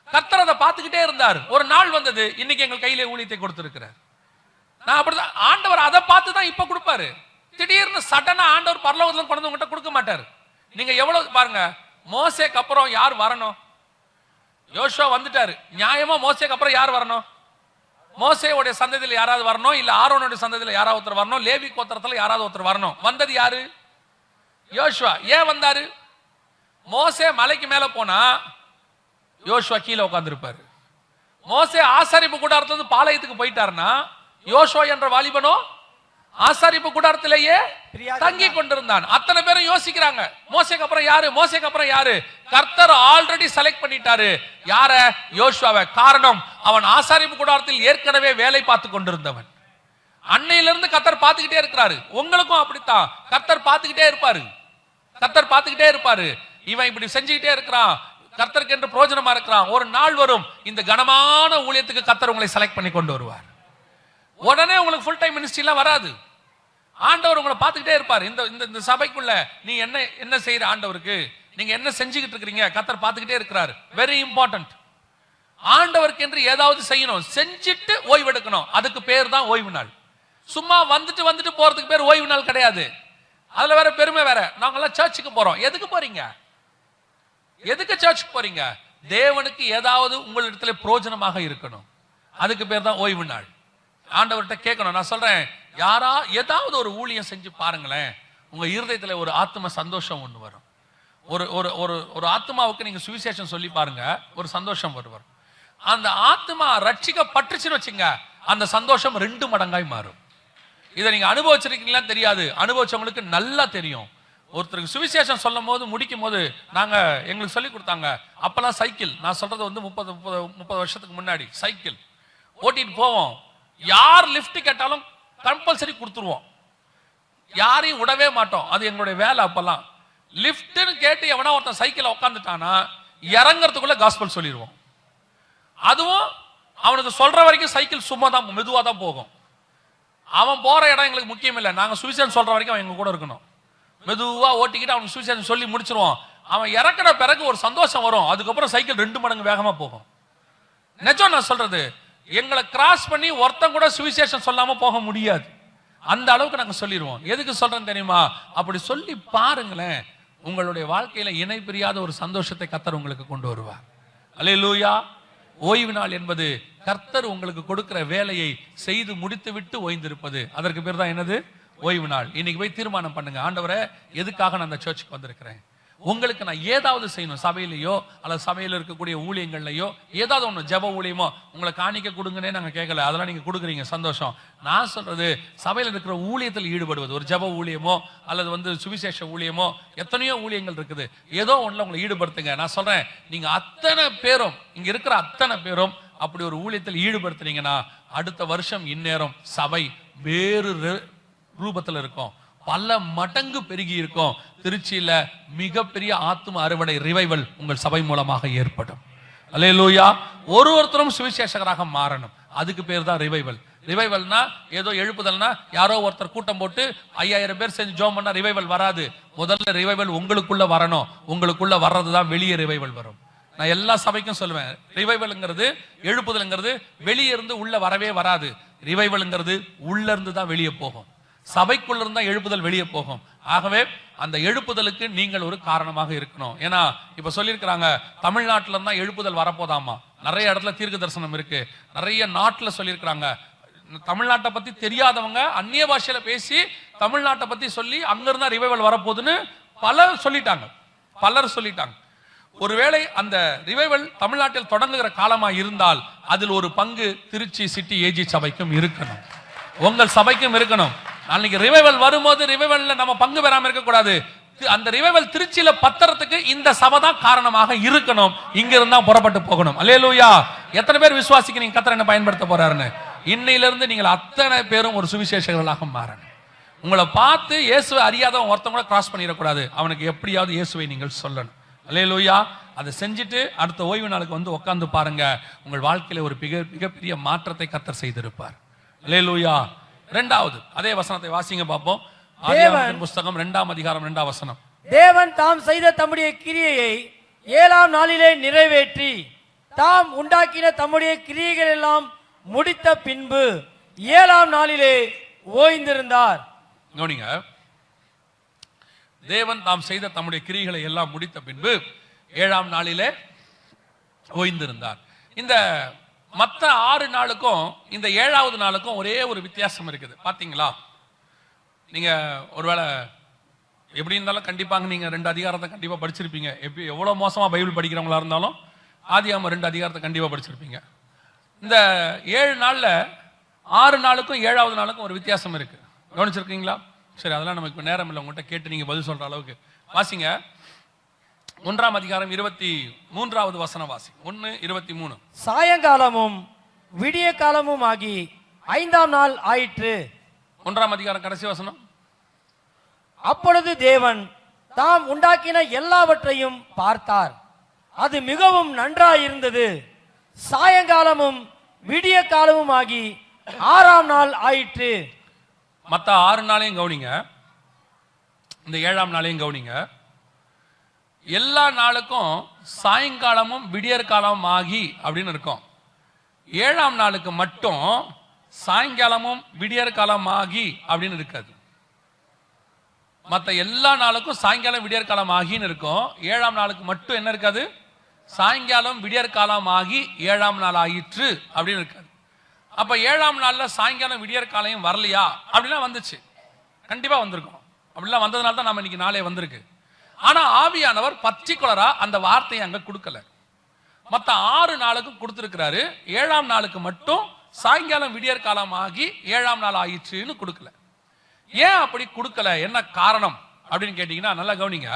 கர்த்தர் அதை பார்த்துக்கிட்டே இருந்தார். ஒரு நாள் வந்தது, இன்னைக்கு எங்கள் கையிலே ஊழியத்தை கொடுத்திருக்கிறார். நான் அப்படிதான், ஆண்டவர் அதை பார்த்து தான் இப்ப கொடுப்பாரு. திடீர்னு சடனா ஆண்டவர் பரலோகத்துல கொண்டு உங்ககிட்ட கொடுக்க மாட்டாரு. நீங்க எவ்வளவு பாருங்க, மோசேக்கு அப்புறம் யார் வரணும்? யோசுவா வந்துட்டாரு, நியாயமா மோசேக்கு அப்புறம் யார் வரணும்? மோசேவுடைய சந்ததியில யாராவது வரணும், இல்ல ஆரோனுடைய சந்ததியில யாராவது ஒருத்தர் வரணும், லேவி கோத்திரத்துல யாராவது ஒருத்தர் வரணும். வந்தது யாரு? யோசுவா. ஏன் வந்தாரு? மோசே மலைக்கு மேல போனா யோசுவா கீழே உட்கார்ந்து இருப்பாரு. மோசே ஆசாரிப்பு கூடாரத்துல இருந்து பாளையத்துக்கு போயிட்டாருன்னா யோசுவா என்ற வாலிபனோ ஆசாரிப்பு கூடாரத்திலேயே தங்கி கொண்டிருந்தான். அத்தனை பேரும் யோசிக்கிறாங்க, மோசேக்கு அப்புறம் யாரு, மோசேக்கு அப்புறம் யாரு? கர்த்தர் ஆல்ரெடி செலக்ட் பண்ணிட்டாரு. யார? யோசுவாவை. காரணம், அவன் ஆசாரிப்பு கூடாரத்தில் ஏற்கனவே வேலை பார்த்து கொண்டிருந்தவன். அன்னையிலிருந்து கர்த்தர் பார்த்துக்கிட்டே இருக்கிறாரு. உங்களுக்கும் அப்படித்தான், கர்த்தர் பார்த்துக்கிட்டே இருப்பாரு. கர்த்தர் பார்த்துக்கிட்டே இருப்பாரு. இவன் இப்படி செஞ்சுக்கிட்டே இருக்கிறான், கர்த்தருக்கு என்று பிரயோஜனமா இருக்கிறான். ஒரு நாள் வரும், இந்த கனமான ஊழியத்துக்கு கர்த்தர் உங்களை செலக்ட் பண்ணி கொண்டு வருவார். உடனே உங்களுக்கு ஃபுல் டைம் மினிஸ்ட்ரி எல்லாம் வராது. ஆண்டவர் உங்களை பார்த்துக்கிட்டே இருப்பார். இந்த சபைக்குள்ள நீ என்ன செய்யற, ஆண்டவருக்கு நீங்க என்ன செஞ்சுக்கிட்டு இருக்கிறீங்க, கர்த்தர் பார்த்துக்கிட்டே இருக்கிறார். Very important. ஆண்டவருக்கு என்று ஏதாவது செய்யணும், செஞ்சுட்டு ஓய்வெடுக்கணும். அதுக்கு பேர் தான் ஓய்வு நாள். சும்மா வந்துட்டு போறதுக்கு பேர் ஓய்வு நாள் கிடையாது. அதுல வேற பெருமை வேற. நாங்கெல்லாம் சர்ச்சுக்கு போறோம். எதுக்கு போறீங்க? எதுக்கு சர்ச்சுக்கு போறீங்க? தேவனுக்கு ஏதாவது உங்களிடத்துல பிரயோஜனமாக இருக்கணும். அதுக்கு பேர் தான் ஓய்வு நாள். ஆண்டவர்கிட்ட கேட்கணும். நான் சொல்றேன், யாரா ஏதாவது ஒரு ஊழியம் செஞ்சு பாருங்களேன், உங்க இருதயத்துல ஒரு ஆத்ம சந்தோஷம் ஒண்ணு வரும். ஒரு ஆத்மாவுக்கு நீங்க சுவிசேஷம் சொல்லி பாருங்க, ஒரு சந்தோஷம் வருவார். அந்த ஆத்மா ரட்சிக்கப்பட்டுச்சுன்னு வச்சுங்க, அந்த சந்தோஷம் 2 மடங்காய் மாறும். இதை நீங்க அனுபவிச்சிருக்கீங்களா தெரியாது, அனுபவிச்சவங்களுக்கு நல்லா தெரியும். ஒருத்தருக்கு சுவிசேஷம் சொல்லும் போது முடிக்கும் போது எங்களுக்கு சொல்லி கொடுத்தாங்க. அப்பெல்லாம் சைக்கிள், நான் சொல்றது 30 வருஷத்துக்கு முன்னாடி சைக்கிள் ஓட்டிட்டு போவோம். யார் லிஃப்ட் கேட்டாலும் கம்பல்சரி கொடுத்துருவோம், யாரையும் விடவே மாட்டோம். அது எங்களுடைய வேலை. அப்பெல்லாம் லிஃப்ட்னு கேட்டு எவனா ஒருத்தன் சைக்கிள் உட்காந்துட்டானா இறங்கறதுக்குள்ள காஸ்பல் சொல்லிடுவோம். அதுவும் அவனுக்கு சொல்ற வரைக்கும் சைக்கிள் சும்மா தான், மெதுவா தான் போகும். அவன் போற இடம் எங்களுக்கு முக்கியம் இல்லை, நாங்க சுவிசேஷம் சொல்ற வரைக்கும் அவன் எங்க கூட இருக்கணும். மெதுவா ஓட்டிக்கிட்டு அவனுக்கு சுவிசேஷம் சொல்லி முடிச்சிருவோம். அவன் இறக்குற பிறகு ஒரு சந்தோஷம் வரும். அதுக்கப்புறம் சைக்கிள் 2 மடங்கு வேகமா போகும். நிஜம் நான் சொல்றது. எங்களை கிராஸ் பண்ணி ஒருத்தன் கூட சுவிசேஷம் சொல்லாம போக முடியாது. அந்த அளவுக்கு நாங்க சொல்லிடுவோம். எதுக்கு சொல்றேன் தெரியுமா? அப்படி சொல்லி பாருங்களேன், உங்களுடைய வாழ்க்கையில இணை பிரியாத ஒரு சந்தோஷத்தை கர்த்தர் உங்களுக்கு கொண்டு வருவார். அல்லேலூயா. ஓய்வு நாள் என்பது கர்த்தர் உங்களுக்கு கொடுக்கிற வேலையை செய்து முடித்து விட்டு ஓய்ந்திருப்பது. அதற்கு பேர் தான் என்னது? ஓய்வு நாள். இன்னைக்கு போய் தீர்மானம் பண்ணுங்க, ஆண்டவரே எதுக்காக நான் அந்த சர்ச்சுக்கு வந்திருக்கிறேன், உங்களுக்கு நான் ஏதாவது செய்யணும், சபையிலையோ அல்லது சபையில் இருக்கக்கூடிய ஊழியங்கள்லையோ ஏதாவது ஒன்று, ஜெப ஊழியமோ, உங்களை காணிக்க கொடுங்கன்னே நாங்கள் கேட்கல, அதெல்லாம் நீங்க கொடுக்குறீங்க, சந்தோஷம். நான் சொல்றது, சபையில் இருக்கிற ஊழியத்தில் ஈடுபடுவது, ஒரு ஜெப ஊழியமோ அல்லது சுவிசேஷ ஊழியமோ, எத்தனையோ ஊழியங்கள் இருக்குது, ஏதோ ஒன்றுல உங்களை ஈடுபடுத்துங்க. நான் சொல்றேன், நீங்க அத்தனை பேரும், இங்க இருக்கிற அத்தனை பேரும் அப்படி ஒரு ஊழியத்தில் ஈடுபடுத்துனீங்கன்னா அடுத்த வருஷம் இந்நேரம் சபை வேறு ரூபத்தில் இருக்கும், பல மடங்கு பெருகி இருக்கும். திருச்சியில மிகப்பெரிய ஆத்ம அறுவடை ரிவைவல் உங்கள் சபை மூலமாக ஏற்படும். அல்லேலூயா. ஒருத்தரும் சுவிசேஷகராக மாறணும். அதுக்கு பேர் தான் ரிவைவல். ரிவைவல்னா ஏதோ எழுப்புதல்னா யாரோ ஒருத்தர் கூட்டம் போட்டு 5000 பேர் செஞ்சு ஜோம் பண்ணா ரிவைவல் வராது. முதல்ல ரிவைவல் உங்களுக்குள்ள வரணும். உங்களுக்குள்ள வர்றதுதான் வெளியே ரிவைவல் வரும். நான் எல்லா சபைக்கும் சொல்லுவேன், ரிவைவல்ங்கிறது, எழுப்புதல்ங்கிறது வெளியே இருந்து உள்ள வரவே வராது. ரிவைவல்ங்கிறது உள்ள இருந்து தான் வெளியே போகும். சபைக்குள்ள இருந்தா எழுப்புதல் வெளியே போகும். ஆகவே அந்த எழுப்புதலுக்கு நீங்கள் ஒரு காரணமாக இருக்கணும். ஏன்னா இப்ப சொல்லியிருக்கிறாங்க, தமிழ்நாட்டில இருந்தா எழுப்புதல் வரப்போதாமா. நிறைய இடத்துல தீர்க்க தரிசனம் இருக்கு, நிறைய நாட்டுல சொல்லியிருக்கிறாங்க. தமிழ்நாட்டை பத்தி தெரியாதவங்க அந்நிய பாஷையில பேசி தமிழ்நாட்டை பத்தி சொல்லி அங்க இருந்தா ரிவைவல் வரப்போகுதுன்னு பலர் சொல்லிட்டாங்க. ஒருவேளை அந்த ரிவைவல் தமிழ்நாட்டில் தொடங்குகிற காலமா இருந்தால் அதில் ஒரு பங்கு திருச்சி சிட்டி ஏஜி சபைக்கும் இருக்கணும், உங்கள் சபைக்கும் இருக்கணும். அன்னைக்கு ரிவைவல் வரும்போது ரிவைவல்ல நம்ம பங்கு பெறாம இருக்க கூடாது. அந்த ரிவைவல் திருச்சியில பத்திரத்துக்கு இந்த சபை தான் காரணமாக இருக்கணும். இங்க இருந்தா புறப்பட்டு போகணும். அல்லேலூயா. எத்தனை பேர் விசுவாசிக்கிறீங்க கர்த்தர் என்ன பயன்படுத்த போறாருன்னு? இன்னையிலிருந்து நீங்கள் அத்தனை பேரும் ஒரு சுவிசேஷகர்களாக மாறணும். உங்களை பார்த்து இயேசுவை அறியாதவன் ஒருத்தன் கூட கிராஸ் பண்ணிடக்கூடாது. அவனுக்கு எப்படியாவது இயேசுவை நீங்கள் சொல்லணும். அல்லேலூயா. அதை செஞ்சுட்டு அடுத்த ஓய்வு நாளுக்கு வந்து உட்கார்ந்து பாருங்க. உங்கள் வாழ்க்கையில ஒரு மிகப்பெரிய மாற்றத்தை கர்த்தர் செய்திருப்பார். அல்லேலூயா. இரண்டாவது அதே வசனத்தை வாசிங்க பார்ப்போம். ஆதியாகமத்தின் புஸ்தகம் 2ஆம் அதிகாரம் 2ஆம் வசனம். தேவன் தாம் செய்த தம்முடைய கிரியையை 7ஆம் நாளிலே நிறைவேற்றி தாம் உண்டாக்கின தம்முடைய கிரியைகள் எல்லாம் முடித்த பின்பு 7ஆம் நாளிலே ஓய்ந்திருந்தார். கவனிங்க. தேவன் தாம் செய்த தம்முடைய கிரியைகளை எல்லாம் முடித்த பின்பு 7ஆம் நாளிலே ஓய்ந்திருந்தார். இந்த மற்ற 6 நாளுக்கும் இந்த 7ஆவது நாளுக்கும் ஒரே ஒரு வித்தியாசம் இருக்குது. பாத்தீங்களா? நீங்க ஒருவேளை எப்படி இருந்தாலும் கண்டிப்பாங்க நீங்க 2 அதிகாரத்தை கண்டிப்பா படிச்சிருப்பீங்க. எவ்வளவு மோசமா பைபிள் படிக்கிறவங்களா இருந்தாலும் ஆதியாகமம் 2 அதிகாரத்தை கண்டிப்பா படிச்சிருப்பீங்க. இந்த 7 நாள்ல 6 நாளுக்கும் 7ஆவது நாளுக்கும் ஒரு வித்தியாசம் இருக்கு. கவனிச்சிருக்கீங்களா? சரி, அதெல்லாம் நமக்கு நேரம் இல்லை. உங்கள்கிட்ட கேட்டு நீங்க பதில் சொல்ற அளவுக்கு வாசிங்க. 1ஆம் அதிகாரம் 23வது வசனம் வாசி. 1:23. சாயங்காலமும் விடிய காலமும் ஆகி 5ஆம் நாள் ஆயிற்று. 1ஆம் அதிகாரம் கடைசி வசனம். அப்பொழுது தேவன் தாம் உண்டாக்கின எல்லாவற்றையும் பார்த்தார். அது மிகவும் நன்றாயிருந்தது. சாயங்காலமும் விடிய காலமும் ஆகி 6ஆம் நாள் ஆயிற்று. மற்ற 6 நாளையும் கவனிங்க, இந்த 7ஆம் நாளையும் கவனிங்க. எல்லா நாளுக்கும் சாயங்காலமும் விடியற் காலமும் ஆகி அப்படின்னு இருக்கும். 7ஆம் நாளுக்கு மட்டும் சாயங்காலமும் விடியற் காலம் ஆகி அப்படின்னு இருக்காது. மற்ற எல்லா நாளுக்கும் சாயங்காலம் விடியற் காலம் ஆகின்னு இருக்கும். 7ஆம் நாளுக்கு மட்டும் என்ன இருக்காது? சாயங்காலம் விடியற் காலம் ஆகி 7ஆம் நாள் ஆயிற்று அப்படின்னு இருக்காது. அப்ப 7ஆம் நாள்ல சாயங்காலம் விடியற் காலையும் வரலையா அப்படின்னா வந்துச்சு, கண்டிப்பா வந்திருக்கும். அப்படிலாம் வந்ததுனால தான் நம்ம இன்னைக்கு நாளே வந்திருக்கு. ஆனா ஆவியானவர் பர்டிகுலரா அந்த வார்த்தையை அங்க கொடுக்கல. மற்ற 6 நாளுக்கும் கொடுத்திருக்கிறாரு. 7ஆம் நாளுக்கு மட்டும் சாயங்காலம் விடியற் காலம் ஆகி 7ஆம் நாள் ஆயிற்றுன்னு கொடுக்கல. ஏன் அப்படி கொடுக்கல? என்ன காரணம் அப்படின்னு கேட்டீங்கன்னா, நல்லா கவனிங்க.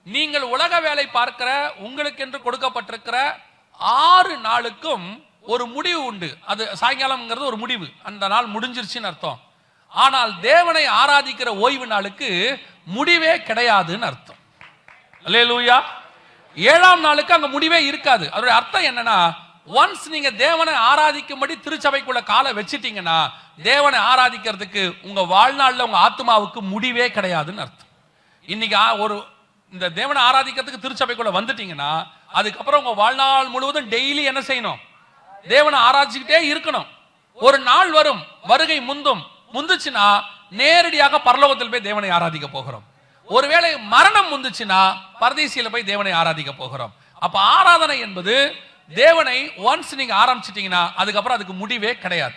நீங்கள் உலக வேலை பார்க்கிற உங்களுக்கு என்று கொடுக்கப்பட்டிருக்கிற 6 நாளுக்கும் ஒரு முடிவு உண்டு. அது சாயங்காலம்ங்கிறது ஒரு முடிவு, அந்த நாள் முடிஞ்சிருச்சுன்னு அர்த்தம். ஆனால் தேவனை ஆராதிக்கிற ஓய்வு நாளுக்கு முடிவே கிடையாதுன்னு அர்த்தம். அல்லேலூயா. 7ஆம் நாளுக்கு அங்க முடிவே இருக்காது. அதோட அர்த்தம் என்னன்னா, ஒன்ஸ் நீங்க தேவனை ஆராதிக்கும்படி திருச்சபைக்குள்ள காலை வச்சிட்டீங்கன்னா தேவனை ஆராதிக்கிறதுக்கு உங்க வாழ்நாள்ல உங்க ஆத்மாவுக்கு முடிவே கிடையாதுன்னு அர்த்தம். இன்னைக்கு ஒரு இந்த தேவனை ஆராதிக்கிறதுக்கு திருச்சபைக்குள்ள வந்துட்டீங்கன்னா அதுக்கப்புறம் உங்க வாழ்நாள் முழுவதும் டெய்லி என்ன செய்யணும்? தேவனை ஆராதிச்சுக்கிட்டே இருக்கணும். ஒரு நாள் வரும், வருகை முந்துச்சுன்னா நேரடியாக பரலோகத்தில் போய் தேவனை ஆராதிக்க போகிறோம். ஒருவேளை மரணம் முந்துச்சுன்னா பரதீசியில போய் தேவனை ஆராதிக்க போகிறோம். அப்ப ஆராதனை என்பது தேவனை ஒன்ஸ் நீங்க ஆரம்பிச்சிட்டீங்கன்னா அதுக்கப்புறம் அதுக்கு முடிவே கிடையாது.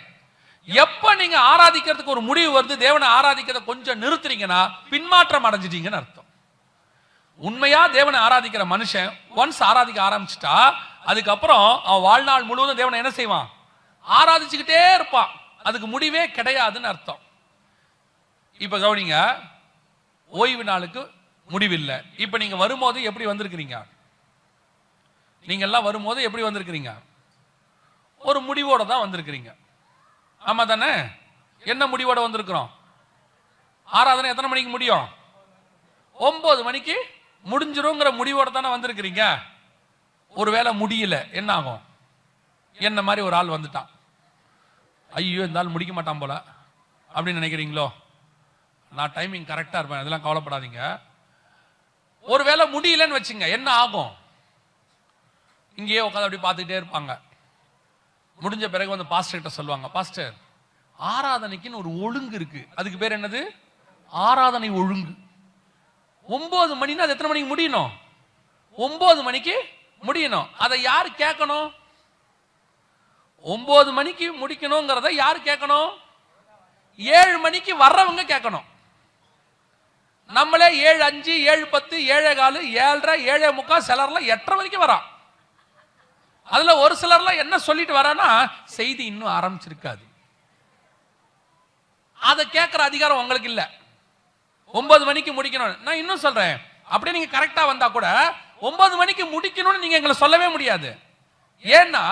எப்ப நீங்க ஆராதிக்கிறதுக்கு ஒரு முடிவு வருது, தேவனை ஆராதிக்கிறத கொஞ்சம் நிறுத்துறீங்கன்னா பின்மாற்றம் அடைஞ்சிட்டீங்கன்னு அர்த்தம். உண்மையா தேவனை ஆராதிக்கிற மனுஷன் ஒன்ஸ் ஆராதிக்க ஆரம்பிச்சுட்டா அதுக்கப்புறம் அவன் வாழ்நாள் முழுவதும் தேவனை என்ன செய்வான்? ஆராதிச்சுக்கிட்டே இருப்பான். அதுக்கு முடிவே கிடையாதுன்னு அர்த்தம். இப்ப கவனிங்க, ஓய்வு நாளுக்கு முடிவில்லை. இப்ப நீங்க வரும்போது எப்படி வந்திருக்கிறீங்க? நீங்க எல்லாம் வரும்போது எப்படி வந்திருக்கிறீங்க? ஒரு முடிவோட தான் வந்திருக்கிறீங்க. ஆமா தானே? என்ன முடிவோட வந்திருக்கிறோம்? ஆராதனை எத்தனை மணிக்கு முடியும்? 9 மணிக்கு முடிஞ்சிருங்கிற முடிவோட தானே வந்திருக்கிறீங்க. ஒருவேளை முடியல என்ன ஆகும்? என்ன மாதிரி ஒரு ஆள் வந்துட்டான், ஐயோ இந்த ஆள் முடிக்க மாட்டான் போல அப்படின்னு நினைக்கிறீங்களோ? நான் டைமிங் கரெக்டா இருப்பேன், அதெல்லாம் கவலைப்படாதீங்க. ஒருவேளை முடியலன்னு வச்சுங்க, என்ன ஆகும்? இங்கேயே உட்காந்து அப்படி பார்த்துக்கிட்டே இருப்பாங்க. முடிஞ்ச பிறகு வந்து பாஸ்டர் கிட்ட சொல்லுவாங்க, பாஸ்டர் ஆராதனைக்குன்னு ஒரு ஒழுங்கு இருக்கு, அதுக்கு பேர் என்னது? ஆராதனை ஒழுங்கு. 9 மணினா அது எத்தனை மணிக்கு முடியணும்? 9 மணிக்கு முடியணும். அதை யாரு கேட்கணும்? 9 மணிக்கு முடிக்கணுங்கிறத யாரு கேட்கணும்? 7 மணிக்கு வர்றவங்க கேட்கணும். நம்மளே 7:05, 7:10, 7:15, 7:30, 7:45, சிலர்லாம் 8:30 வரைக்கும் வரான். அதுல ஒரு சிலர்லாம் என்ன சொல்லிட்டு வரானா, செய்தி இன்னும் ஆரம்பிச்சிருக்காது. அதை கேட்கிற அதிகாரம் உங்களுக்கு இல்ல. 9 மணிக்கு முடிக்கணும். நான் இன்னும் சொல்றேன், அப்படியே நீங்க கரெக்டா வந்தா கூட 9 மணிக்கு முடிக்கணும்னு நீங்க எங்களை சொல்லவே முடியாது. ஏன்னா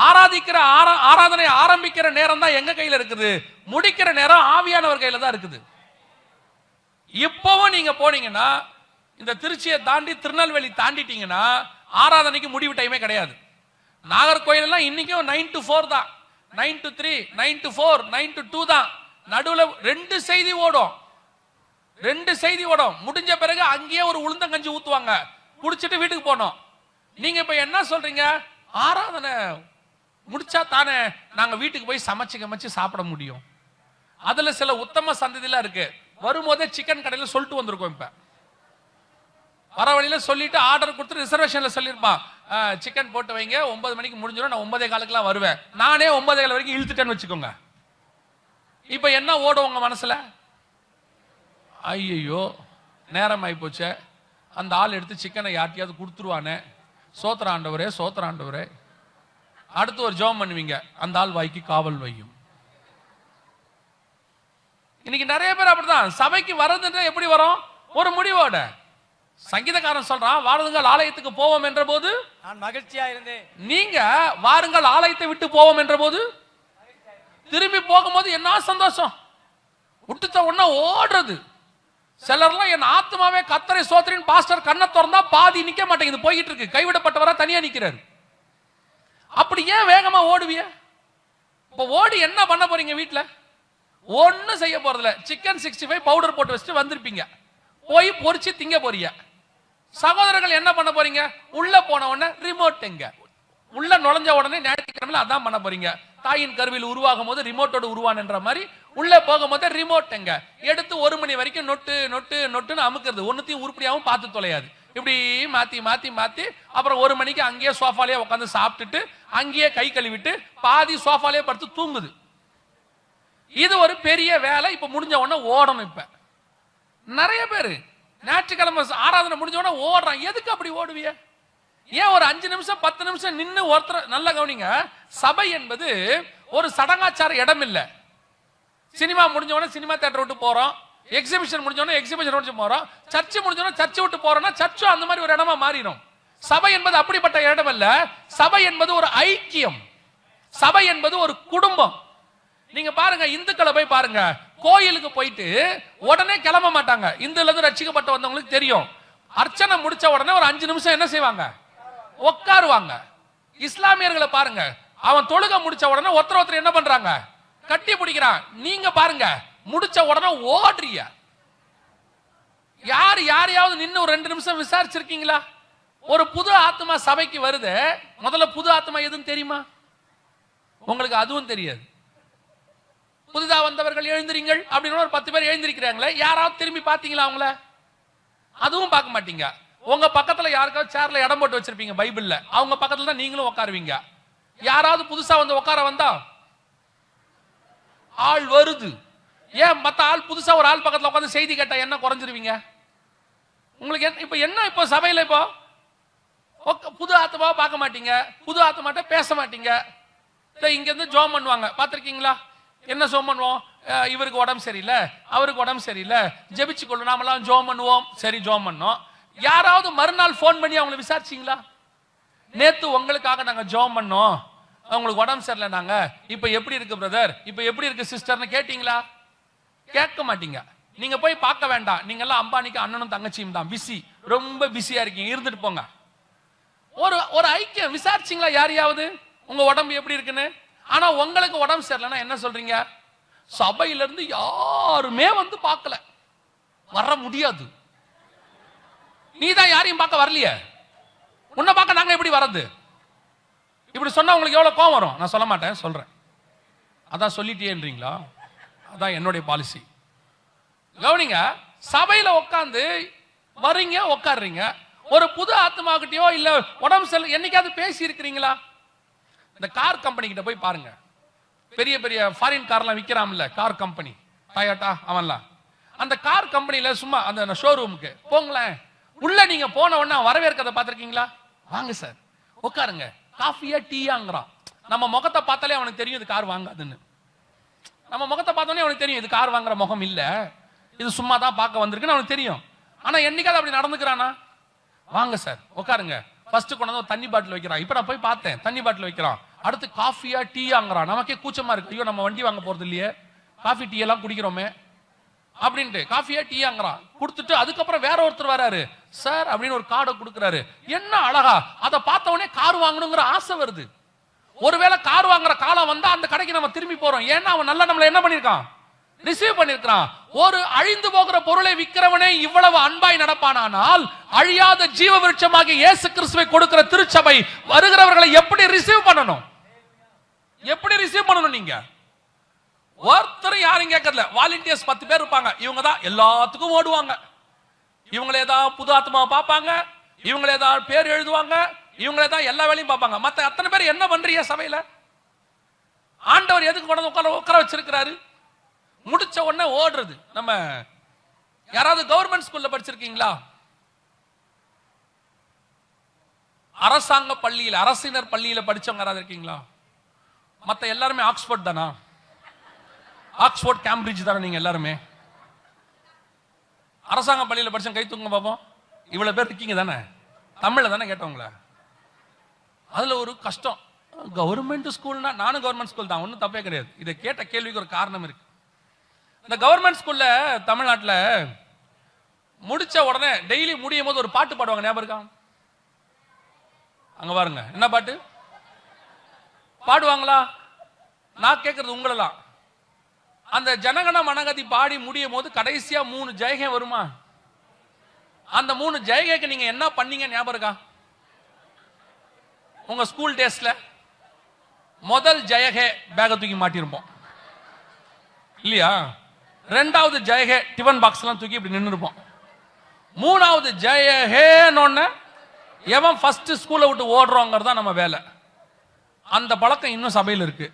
ஆராதனை ஆரம்பிக்கிற நேரம் தான் எங்க கையில இருக்குது, முடிக்கிற நேரம் ஆவியானவர் கையில தான் இருக்குது. இப்பவும் நீங்க போனீங்கன்னா, இந்த திருச்சியை தாண்டி திருநெல்வேலி தாண்டிட்டீங்கன்னா ஆராதனைக்கு முடிவு டைமே கிடையாது. நாகர்கோயில் எல்லாம் இன்னைக்கும் 9 to 4 தான், 9 to 3, 9 to 4, 9 to 2 தான். நடுவுல 2 செய்தி ஓடும், 2 செய்தி ஓடும். முடிஞ்ச பிறகு அங்கேயே ஒரு உளுந்தங்கஞ்சி ஊத்துவாங்க, குடிச்சிட்டு வீட்டுக்கு போனோம். நீங்க இப்ப என்ன சொல்றீங்க, ஆராதனை முடிச்சா தானே நாங்க வீட்டுக்கு போய் சமைச்சு சாப்பிட முடியும். அதுல சில உத்தம சந்ததியெல்லாம் இருக்கு. வரும்போதே சிக்கன் கடையில் சொல்லிட்டு வந்திருக்கோம். இப்ப வர வழியில சொல்லிட்டு ஆர்டர் கொடுத்து ரிசர்வேஷன்ல சொல்லிருப்பான், சிக்கன் போட்டு வைங்க, 9 மணிக்கு முடிஞ்சிடும், நான் 9:15 வருவேன். நானே 9:15 வரைக்கும் இழுத்துட்டேன்னு வச்சுக்கோங்க. இப்ப என்ன ஓடும் உங்க மனசுல, ஐயோ நேரம் ஆகி போச்சே, அந்த ஆள் எடுத்து சிக்கனை யார்ட்டையாவது கொடுத்துருவானே, சோத்திர ஆண்டவரே சோத்திர ஆண்டவரே. அடுத்து ஒரு ஜெபம் பண்ணுவீங்க, அந்த ஆள் வாய்க்கு காவல் வையும். இன்னைக்கு நிறைய பேர் அப்படிதான். சபைக்கு வர்றதுன்ற எப்படி வரும், ஒரு முடிவோட. சங்கீதக்காரன் சொல்றான், வாருங்கள் ஆலயத்துக்கு போவோம் என்ற போது நான் மகிழ்ச்சியா இருந்தேன். நீங்க வாருங்கள் ஆலயத்தை விட்டு போவோம் என்ற போது திரும்பி போகும்போது என்ன சந்தோஷம், விட்டுத்த உடனே ஓடுறது. சிலர்லாம் என் ஆத்மாவே கர்த்தரை ஸ்தோத்திரின் பாஸ்டர் கண்ணை திறந்தா பாதி நிக்க மாட்டேங்குது, போயிட்டு இருக்கு, கைவிடப்பட்டவரா தனியா நிக்கிறாரு. அப்படி ஏன் வேகமா ஓடுவிய? இப்ப ஓடி என்ன பண்ண போறீங்க? வீட்டுல ஒன்னும் செய்ய போறதில்ல. சிக்கன் 65 பவுடர் போட்டு வச்சுட்டு வந்திருப்பீங்க, போய் பொரிச்சு திங்க போறீங்க. சகோதரர்கள் என்ன பண்ண போறீங்க, உள்ள போன உடனே ரிமோட் எங்க, உள்ள நுழைஞ்ச உடனே ஞாயிற்றுக்கிழமை அதான் பண்ண போறீங்க. தாயின் கருவில் உருவாகும் போது ரிமோட்டோட உருவானன்ற மாதிரி உள்ள போகும்போது ரிமோட் எங்க எடுத்து 1 மணி வரைக்கும் நொட்டு நொட்டு நொட்டுன்னு அமுக்குறது. ஒன்னுத்தையும் உருப்படியாவும் பார்த்து தொலையாது. இப்படி மாத்தி மாத்தி மாத்தி அப்புறம் 1 மணிக்கு அங்கேயே சோஃபாலே உட்காந்து சாப்பிட்டுட்டு அங்கேயே கை கழுவிட்டு பாதி சோஃபாலே படுத்து தூங்குது. இது ஒரு பெரிய வேலை. இப்ப முடிஞ்ச உடனே ஓடணும். இப்ப நிறைய பேரு ஞாயிற்றுக்கிழமை ஆராதனை முடிஞ்ச உடனே ஓடுறான். எதுக்கு அப்படி ஓடுவிய? ஏன் ஒரு 5 நிமிஷம் 10 நிமிஷம் நின்று ஒருத்தர் நல்லா கவனிங்க. சபை என்பது ஒரு சடங்காச்சார இடம் இல்ல. சினிமா முடிஞ்ச உடனே சினிமா தியேட்டர் விட்டு போறோம், எக்ஸிபிஷன் முடிஞ்ச உடனே எக்ஸிபிஷன் விட்டு போறோம், சர்ச் முடிஞ்ச உடனே சர்ச் விட்டு போறோம்னா சர்ச்சும் அந்த மாதிரி ஒரு இடமா மாறிடும். சபை என்பது அப்படிப்பட்ட இடம் அல்ல. சபை என்பது ஒரு ஐக்கியம், சபை என்பது ஒரு குடும்பம். நீங்க பாருங்க, இந்துக்களை போய் பாருங்க, கோயிலுக்கு போயிட்டு உடனே கிளம்ப மாட்டாங்க. இந்துல இருந்து ரட்சிக்கப்பட்ட வந்தவங்களுக்கு தெரியும், அர்ச்சனை முடிச்ச உடனே ஒரு 5 நிமிஷம் என்ன செய்வாங்க, உட்காருவாங்க. இஸ்லாமியர்களை பாருங்க, அவன் தொழுக முடிச்ச உடனே ஒருத்தர் என்ன பண்றாங்க, கட்டி பிடிக்கிறான். நீங்க பாருங்க, முடிச்ச உடனே ஓடுறிய. யாரையாவது நின்று ஒரு 2 நிமிஷம் விசாரிச்சிருக்கீங்களா? ஒரு புது ஆத்மா சபைக்கு வருது, முதல்ல புது ஆத்மா எதுன்னு தெரியுமா உங்களுக்கு? அதுவும் தெரியாது. புதிதா வந்தவர்கள் எழுந்திரீங்கள் அப்படின்னு ஒரு 10 பேர் எழுந்திருக்கிறாங்களே, யாராவது திரும்பி பாத்தீங்களா அவங்கள? அதுவும் பார்க்க மாட்டீங்க. உங்க பக்கத்துல யாருக்காவது சேர்ல இடம் போட்டு வச்சிருப்பீங்க பைபிள்ல, அவங்க பக்கத்துல தான் நீங்களும் உட்காருவீங்க. யாராவது புதுசா வந்து உட்கார வந்தா ஆள் வருது, ஏன் மத்த ஆள் புதுசா ஒரு ஆள் பக்கத்துல உட்காந்து செய்தி கேட்டா என்ன குறைஞ்சிருவீங்க? உங்களுக்கு இப்ப என்ன, இப்போ சபையில இப்போ புது ஆத்மாவை பார்க்க மாட்டீங்க, புது ஆத்மாட்ட பேச மாட்டீங்க. இங்க இருந்து ஜோம் பண்ணுவாங்க, பாத்திருக்கீங்களா? என்ன ஜோம் பண்ணுவோம், இவருக்கு உடம்பு சரியில்லை, அவருக்கு உடம்பு சரியில்லை, ஜெபிச்சு கொள்ளு, நாமெல்லாம் ஜோம் பண்ணுவோம். சரி, ஜோம் பண்ணோம். யாராவது மறுநாள் போன் பண்ணி அவங்களை விசாரிச்சீங்களா? நேத்து உங்களுக்காக நாங்க ஜோம் பண்ணோம், அவங்களுக்கு உடம்பு சரியில்லை, நாங்க இப்ப எப்படி இருக்கு பிரதர், இப்ப எப்படி இருக்கு சிஸ்டர்னு கேட்டீங்களா? கேட்க மாட்டீங்க. நீங்க போய் பார்க்க வேண்டாம், நீங்க எல்லாம் அம்பானிக்கு அண்ணனும் தங்கச்சியும் தான், பிஸி, ரொம்ப பிஸியா இருக்கீங்க, இருந்துட்டு போங்க. ஒரு ஐக்கியம். விசாரிச்சீங்களா யாரையாவது உங்க உடம்பு எப்படி இருக்குன்னு? ஆனா உங்களுக்கு உடம்பு சரியில்லைன்னா என்ன சொல்றீங்க? சபையில இருந்து யாருமே வந்து பார்க்கல, வர முடியாது. நீதான் யாரையும் பார்க்க வரலையே, உன்னை பார்க்க நாங்க எப்படி வர்றது? இப்படி சொன்னா உங்களுக்கு எவ்வளவு கோவம் வரும்? நான் சொல்ல மாட்டேன், சொல்றேன். அதான் சொல்லிட்டேன்றீங்களா? அதான் என்னுடைய பாலிசி. கவனிங்க, சபையில உட்காந்து வரீங்க, உட்காடுறீங்க. ஒரு புது ஆத்மாக்கிட்டயோ இல்ல உடம்பு சரியில்லை என்னைக்காவது பேசி இருக்கிறீங்களா? இந்த கார் கம்பெனி கிட்ட போய் பாருங்க, பெரிய பெரிய ஃபாரின் கார்லாம் விற்கிறான்ல, கார் கம்பெனி, டொயோட்டா அவன்லாம். அந்த கார் கம்பெனில சும்மா அந்த ஷோரூமுக்கு போங்களேன், உள்ள நீங்க போன உடனே வரவேற்கிறத பார்த்திருக்கீங்களா? வாங்க சார் உட்காருங்க, காஃபியா டீயாங்கிறான். நம்ம முகத்தை பார்த்தாலே அவனுக்கு தெரியும் இது கார் வாங்காதுன்னு. நம்ம முகத்தை பார்த்தோன்னே அவனுக்கு தெரியும் இது கார் வாங்குற முகம் இல்ல, இது சும்மா தான் பார்க்க வந்திருக்குன்னு அவனுக்கு தெரியும். ஆனா என்னைக்காவது அப்படி நடந்துக்கிறானா? வாங்க சார் உட்காருங்க, ஃபர்ஸ்ட் கொண்டு வந்து தண்ணி பாட்டில் வைக்கிறான். இப்ப நான் போய் பார்த்தேன், தண்ணி பாட்டில் வைக்கிறான். அடுத்து காஃபியா டீயாங்கிறான். நமக்கே கூச்சமா இருக்கு, ஐயோ நம்ம வண்டி வாங்க போறது இல்லையே, காஃபி டீ எல்லாம் குடிக்கிறோமே அப்படின்ட்டு காஃபியா டீயாங்கிறான். கொடுத்துட்டு அதுக்கப்புறம் வேற ஒருத்தர் வராரு, சார் அப்படின்னு ஒரு கார்டை கொடுக்குறாரு. என்ன அழகா, அதை பார்த்த உடனே கார் வாங்கணுங்கிற ஆசை வருது. ஒருவேளை கார் வாங்குற காலம் வந்தா அந்த கடைக்கு நம்ம திரும்பி போறோம். ஏன்னா அவன் நல்லா நம்மள என்ன பண்ணிருக்கான், ரிசீவ் பண்ணிருக்கான். ஒரு அழிந்து போகிற பொருளை விற்கிறவனே இவ்வளவு அன்பாய் நடப்பானால், அழியாத ஜீவ விருட்சமாகிய இயேசு கிறிஸ்துவை கொடுக்கிற திருச்சபை வருகிறவர்களை எப்படி ரிசீவ் பண்ணணும்? எப்படி ரிசீவ் பண்ணணும்? நீங்க ஒருத்தரும் யாரும் கேட்கறதுல, வாலண்டியர்ஸ் 10 பேர் இருப்பாங்க. இவங்க தான் எல்லாத்துக்கும் ஓடுவாங்க. இவங்களே தான் புது ஆத்மாவை பார்ப்பாங்க, இவங்களே தான் பேர் எழுதுவாங்க, இவங்களே தான் எல்லா வேலையும் பார்ப்பாங்க. மத்த அத்தனை பேர் என்ன பண்றீங்க சபையில? ஆண்டவர் எதுக்கு கொண்டு உட்கார வச்சிருக்கிறாரு? முடிச்ச உடனே ஓடுறது. நம்ம யாராவது கவர்மெண்ட் ஸ்கூல்ல படிச்சிருக்கீங்களா? அரசாங்க பள்ளியில், அரசினர் பள்ளியில படிச்சவங்க யாராவது இருக்கீங்களா? மத்த எல்லாருமே ஆக்ஸ்போர்ட் தானா? ஆக்ஸ்போர்ட் கேம்பிரிட்ஜ் தானே நீங்க எல்லாருமே? அரசாங்க பள்ளியில படிச்ச கை தூங்க பாப்போம். இவ்வளவு பேர் இருக்கீங்க தானே? தமிழ்ல தானே கேட்டவங்கள. அதுல ஒரு கஷ்டம், கவர்மெண்ட் ஸ்கூல்னா, நானும் கவர்மெண்ட் ஸ்கூல் தான், ஒன்றும் தப்பே கிடையாது. இதை கேட்ட கேள்விக்கு ஒரு காரணம் இருக்கு. இந்த கவர்மெண்ட் ஸ்கூல்ல தமிழ்நாட்டில் முடிச்ச உடனே டெய்லி முடியும் போது ஒரு பாட்டு பாடுவாங்க, ஞாபகம் இருக்கா? அங்க பாருங்க, என்ன பாட்டு பாடுவாங்களா? நான் கேட்கறது உங்களெல்லாம். அந்த ஜனகண மனகதி பாடி முடியும் போது கடைசியா 3 ஜெயகே வருமா? அந்த 3 ஜெயகேக்கு நீங்க என்ன பண்ணீங்க ஞாபகம் இருக்கா? உங்க ஸ்கூல் டேஸ்ல முதல் ஜெயகே பேக தூக்கி மாட்டிருப்போம் இல்லையா? 2வது ஜெயகே டிஃபன் பாக்ஸ் எல்லாம் தூக்கி இப்படி நின்று இருப்போம். 3வது ஜெயஹேன்னு எவன் ஃபர்ஸ்ட் ஸ்கூலை விட்டு ஓடுறோங்கிறதா நம்ம வேலை. அந்த பழக்கம் இன்னும் சபையில் இருக்கு.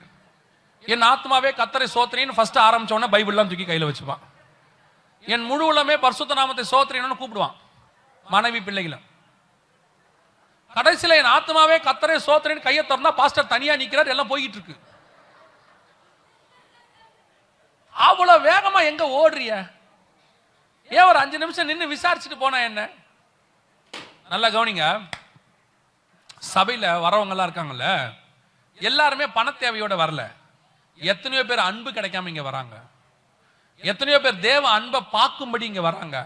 என் ஆத்மாவே கர்த்தரை சோத்திரின்னு ஃபர்ஸ்ட் ஆரம்பிச்ச உடனே பைபிள்லாம் தூக்கி கையில வச்சுப்பான். என் முழு உள்ளமே பரிசுத்த நாமத்தை சோத்திரின்னு கூப்பிடுவான் மனைவி பிள்ளைகளை. கடைசியில் என் ஆத்மாவே கர்த்தரை சோத்திரின்னு கையை திறந்தா பாஸ்டர் தனியா நிக்கிறார், எல்லாம் போயிட்டு இருக்கு. அவ்வளவு வேகமா எங்க ஓடுறிய? ஏன் ஒரு 5 நிமிஷம் நின்று விசாரிச்சுட்டு போனா என்ன? நல்லா கவனிங்க, சபையில வரவங்க எல்லாம் இருக்காங்கல்ல, எல்லாருமே பண தேவையோட வரல. எத்தனையோ பேர் அன்பு கிடைக்காம இங்க வராங்க. எத்தனையோ பேர் தேவ அன்பை பார்க்கும்படி இங்க வராங்க.